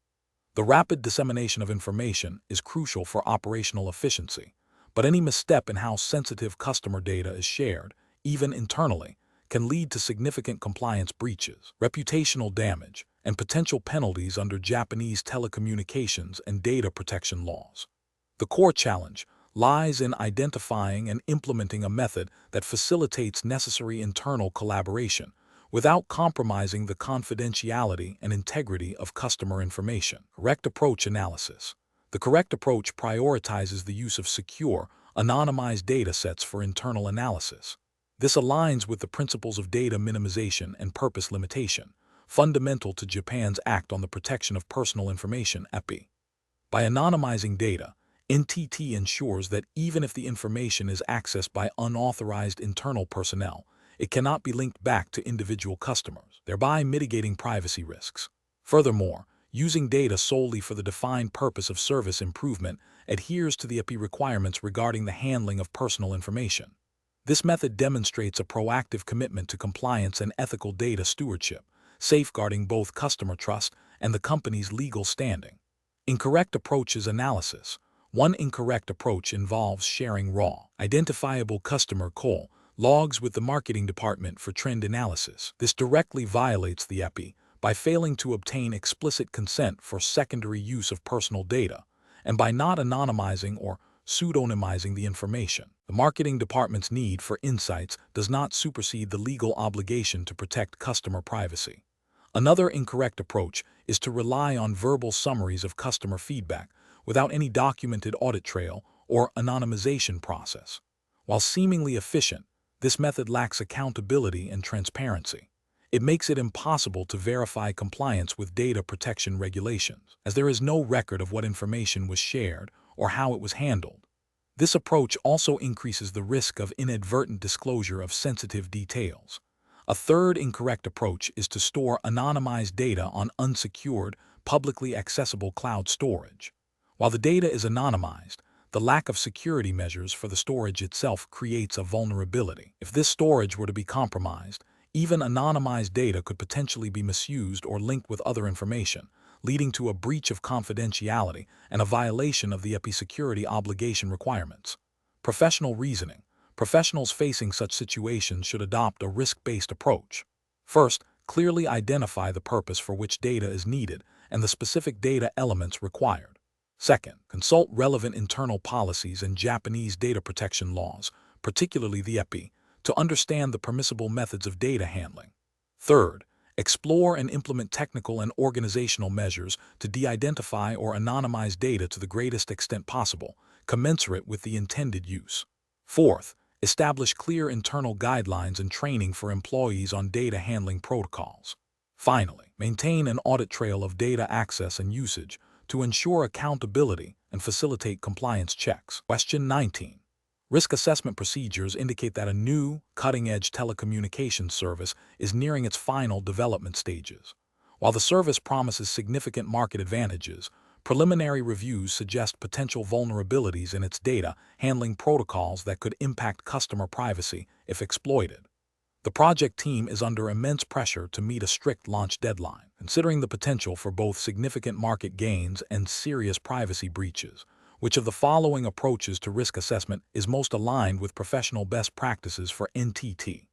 The rapid dissemination of information is crucial for operational efficiency, but any misstep in how sensitive customer data is shared, even internally, can lead to significant compliance breaches, reputational damage, and potential penalties under Japanese telecommunications and data protection laws. The core challenge lies in identifying and implementing a method that facilitates necessary internal collaboration without compromising the confidentiality and integrity of customer information. Correct approach analysis. The correct approach prioritizes the use of secure, anonymized data sets for internal analysis. This aligns with the principles of data minimization and purpose limitation, fundamental to Japan's Act on the Protection of Personal Information, EPI. By anonymizing data, NTT ensures that even if the information is accessed by unauthorized internal personnel, it cannot be linked back to individual customers, thereby mitigating privacy risks. Furthermore, using data solely for the defined purpose of service improvement adheres to the EPI requirements regarding the handling of personal information. This method demonstrates a proactive commitment to compliance and ethical data stewardship, safeguarding both customer trust and the company's legal standing. Incorrect approaches analysis. One incorrect approach involves sharing raw, identifiable customer call logs with the marketing department for trend analysis. This directly violates the EPI by failing to obtain explicit consent for secondary use of personal data, and by not anonymizing or pseudonymizing the information. The marketing department's need for insights does not supersede the legal obligation to protect customer privacy. Another incorrect approach is to rely on verbal summaries of customer feedback without any documented audit trail or anonymization process. While seemingly efficient, this method lacks accountability and transparency. It makes it impossible to verify compliance with data protection regulations, as there is no record of what information was shared or how it was handled. This approach also increases the risk of inadvertent disclosure of sensitive details. A third incorrect approach is to store anonymized data on unsecured, publicly accessible cloud storage. While the data is anonymized, the lack of security measures for the storage itself creates a vulnerability. If this storage were to be compromised, even anonymized data could potentially be misused or linked with other information, leading to a breach of confidentiality and a violation of the EPI security obligation requirements. Professional reasoning. Professionals facing such situations should adopt a risk-based approach. First, clearly identify the purpose for which data is needed and the specific data elements required. Second, consult relevant internal policies and Japanese data protection laws, particularly the EPI, to understand the permissible methods of data handling. Third, explore and implement technical and organizational measures to de-identify or anonymize data to the greatest extent possible, commensurate with the intended use. Fourth, Establish clear internal guidelines and training for employees on data handling protocols. Finally, maintain an audit trail of data access and usage to ensure accountability and facilitate compliance checks. Question 19. Risk assessment procedures indicate that a new, cutting-edge telecommunications service is nearing its final development stages. While the service promises significant market advantages, preliminary reviews suggest potential vulnerabilities in its data handling protocols that could impact customer privacy if exploited. The project team is under immense pressure to meet a strict launch deadline, considering the potential for both significant market gains and serious privacy breaches. Which of the following approaches to risk assessment is most aligned with professional best practices for NTT?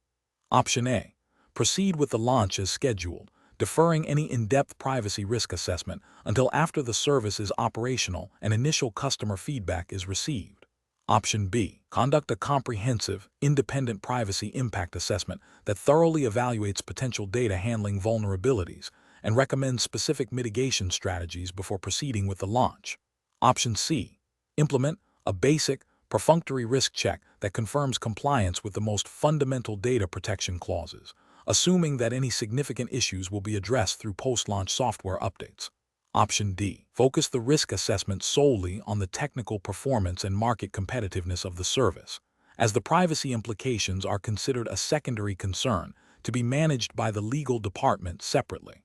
Option A. Proceed with the launch as scheduled, deferring any in-depth privacy risk assessment until after the service is operational and initial customer feedback is received. Option B. Conduct a comprehensive, independent privacy impact assessment that thoroughly evaluates potential data handling vulnerabilities and recommends specific mitigation strategies before proceeding with the launch. Option C. Implement a basic, perfunctory risk check that confirms compliance with the most fundamental data protection clauses, assuming that any significant issues will be addressed through post-launch software updates. Option D. Focus the risk assessment solely on the technical performance and market competitiveness of the service, as the privacy implications are considered a secondary concern to be managed by the legal department separately.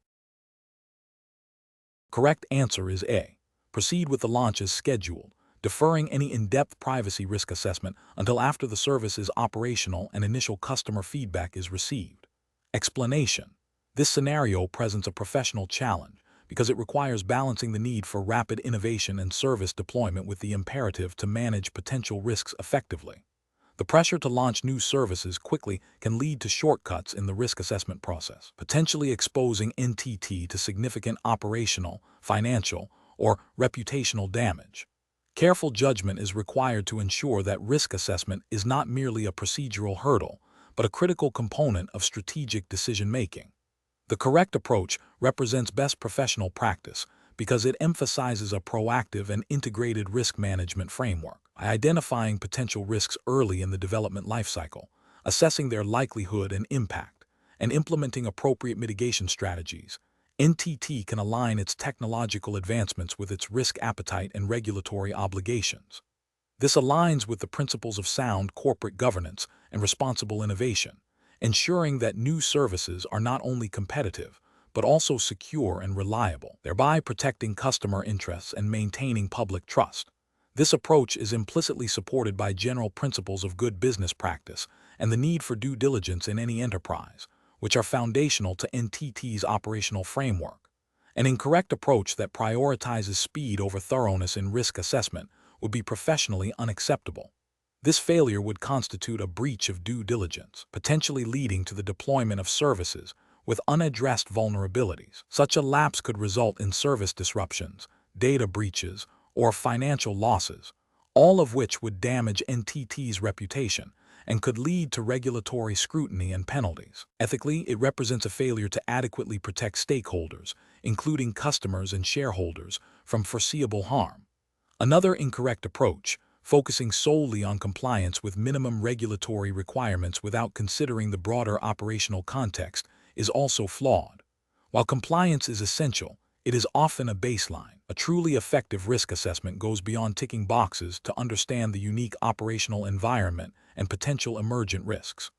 Correct answer is A. Proceed with the launch as scheduled, deferring any in-depth privacy risk assessment until after the service is operational and initial customer feedback is received. Explanation. This scenario presents a professional challenge because it requires balancing the need for rapid innovation and service deployment with the imperative to manage potential risks effectively. The pressure to launch new services quickly can lead to shortcuts in the risk assessment process, potentially exposing NTT to significant operational, financial, or reputational damage. Careful judgment is required to ensure that risk assessment is not merely a procedural hurdle, but a critical component of strategic decision-making. The correct approach represents best professional practice because it emphasizes a proactive and integrated risk management framework by identifying potential risks early in the development lifecycle, assessing their likelihood and impact, and implementing appropriate mitigation strategies. NTT can align its technological advancements with its risk appetite and regulatory obligations. This aligns with the principles of sound corporate governance and responsible innovation, ensuring that new services are not only competitive, but also secure and reliable, thereby protecting customer interests and maintaining public trust. This approach is implicitly supported by general principles of good business practice and the need for due diligence in any enterprise, which are foundational to NTT's operational framework. An incorrect approach that prioritizes speed over thoroughness in risk assessment would be professionally unacceptable. This failure would constitute a breach of due diligence, potentially leading to the deployment of services with unaddressed vulnerabilities. Such a lapse could result in service disruptions, data breaches, or financial losses, all of which would damage NTT's reputation and could lead to regulatory scrutiny and penalties. Ethically, it represents a failure to adequately protect stakeholders, including customers and shareholders, from foreseeable harm. Another incorrect approach, focusing solely on compliance with minimum regulatory requirements without considering the broader operational context, is also flawed. While compliance is essential, it is often a baseline. A truly effective risk assessment goes beyond ticking boxes to understand the unique operational environment and potential emergent risks.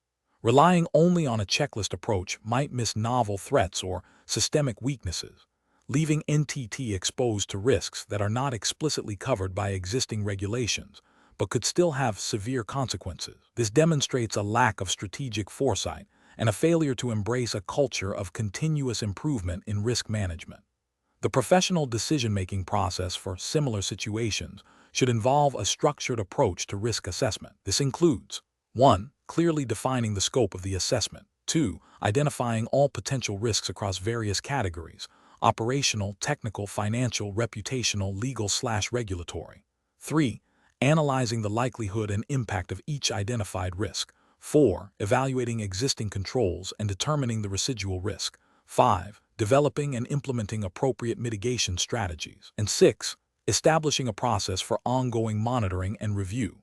Relying only on a checklist approach might miss novel threats or systemic weaknesses, leaving NTT exposed to risks that are not explicitly covered by existing regulations, but could still have severe consequences. This demonstrates a lack of strategic foresight and a failure to embrace a culture of continuous improvement in risk management. The professional decision-making process for similar situations should involve a structured approach to risk assessment. This includes 1. Clearly defining the scope of the assessment. 2. Identifying all potential risks across various categories: operational, technical, financial, reputational, legal/regulatory. 3. Analyzing the likelihood and impact of each identified risk. 4. Evaluating existing controls and determining the residual risk. 5. Developing and implementing appropriate mitigation strategies. And 6. Establishing a process for ongoing monitoring and review.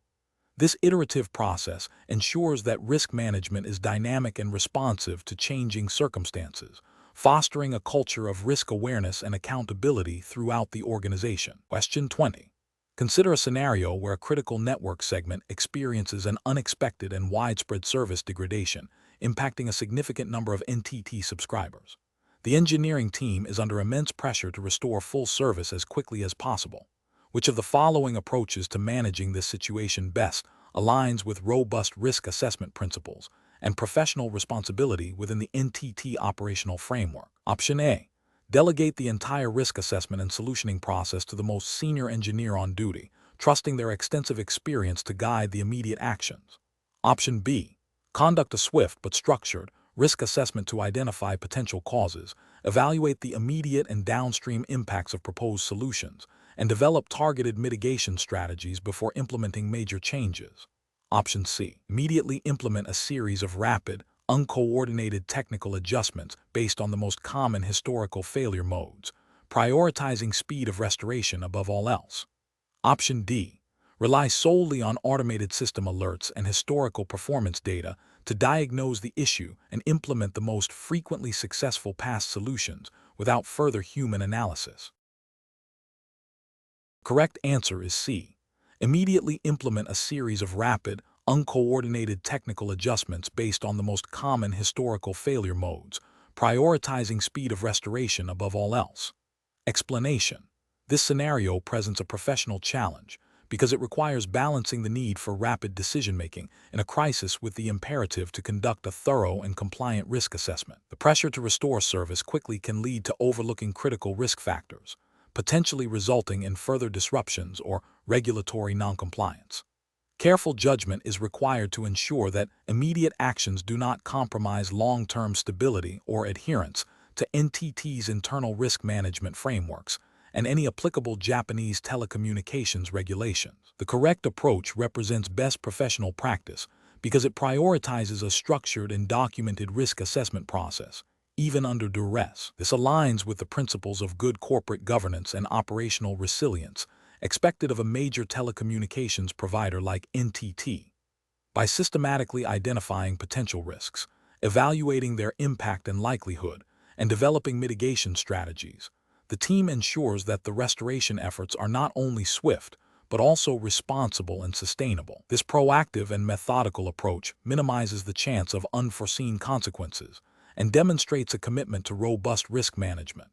This iterative process ensures that risk management is dynamic and responsive to changing circumstances, fostering a culture of risk awareness and accountability throughout the organization. Question 20. Consider a scenario where a critical network segment experiences an unexpected and widespread service degradation, impacting a significant number of NTT subscribers. The engineering team is under immense pressure to restore full service as quickly as possible. Which of the following approaches to managing this situation best aligns with robust risk assessment principles and professional responsibility within the NTT operational framework? Option A. Delegate the entire risk assessment and solutioning process to the most senior engineer on duty, trusting their extensive experience to guide the immediate actions. Option B. Conduct a swift but structured risk assessment to identify potential causes, evaluate the immediate and downstream impacts of proposed solutions, and develop targeted mitigation strategies before implementing major changes. Option C. Immediately implement a series of rapid, uncoordinated technical adjustments based on the most common historical failure modes, prioritizing speed of restoration above all else. Option D. Rely solely on automated system alerts and historical performance data to diagnose the issue and implement the most frequently successful past solutions without further human analysis. Correct answer is C. Immediately implement a series of rapid, uncoordinated technical adjustments based on the most common historical failure modes, prioritizing speed of restoration above all else. Explanation. This scenario presents a professional challenge because it requires balancing the need for rapid decision-making in a crisis with the imperative to conduct a thorough and compliant risk assessment. The pressure to restore service quickly can lead to overlooking critical risk factors, potentially resulting in further disruptions or regulatory noncompliance. Careful judgment is required to ensure that immediate actions do not compromise long-term stability or adherence to NTT's internal risk management frameworks and any applicable Japanese telecommunications regulations. The correct approach represents best professional practice because it prioritizes a structured and documented risk assessment process, even under duress. This aligns with the principles of good corporate governance and operational resilience expected of a major telecommunications provider like NTT. By systematically identifying potential risks, evaluating their impact and likelihood, and developing mitigation strategies, the team ensures that the restoration efforts are not only swift, but also responsible and sustainable. This proactive and methodical approach minimizes the chance of unforeseen consequences and demonstrates a commitment to robust risk management,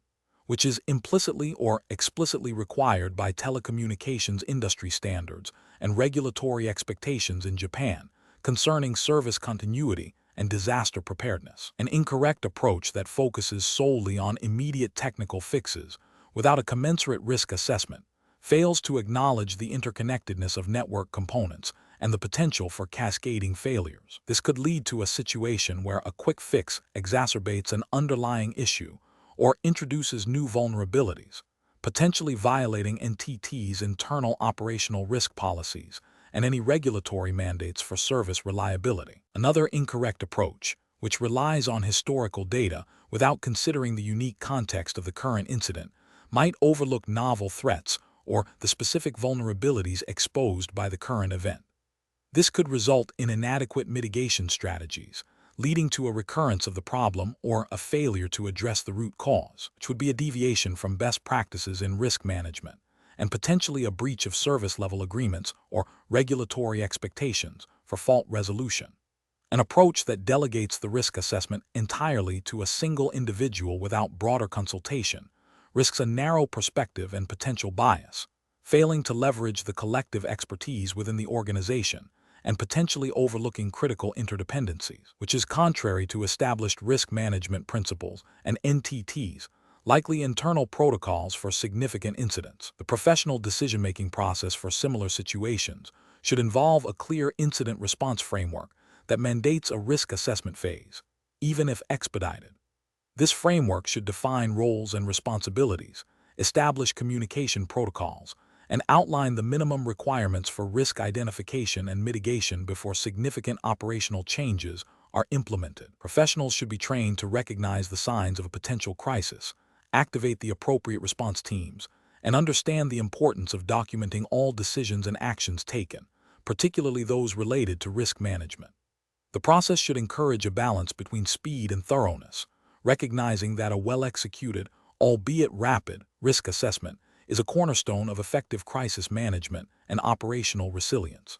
which is implicitly or explicitly required by telecommunications industry standards and regulatory expectations in Japan concerning service continuity and disaster preparedness. An incorrect approach that focuses solely on immediate technical fixes without a commensurate risk assessment fails to acknowledge the interconnectedness of network components and the potential for cascading failures. This could lead to a situation where a quick fix exacerbates an underlying issue or introduces new vulnerabilities, potentially violating NTT's internal operational risk policies and any regulatory mandates for service reliability. Another incorrect approach, which relies on historical data without considering the unique context of the current incident, might overlook novel threats or the specific vulnerabilities exposed by the current event. This could result in inadequate mitigation strategies, leading to a recurrence of the problem or a failure to address the root cause, which would be a deviation from best practices in risk management and potentially a breach of service-level agreements or regulatory expectations for fault resolution. An approach that delegates the risk assessment entirely to a single individual without broader consultation risks a narrow perspective and potential bias, failing to leverage the collective expertise within the organization and potentially overlooking critical interdependencies, which is contrary to established risk management principles and NTT's likely internal protocols for significant incidents. The professional decision-making process for similar situations should involve a clear incident response framework that mandates a risk assessment phase, even if expedited. This framework should define roles and responsibilities, establish communication protocols, and outline the minimum requirements for risk identification and mitigation before significant operational changes are implemented. Professionals should be trained to recognize the signs of a potential crisis, activate the appropriate response teams, and understand the importance of documenting all decisions and actions taken, particularly those related to risk management. The process should encourage a balance between speed and thoroughness, recognizing that a well-executed, albeit rapid, risk assessment is a cornerstone of effective crisis management and operational resilience.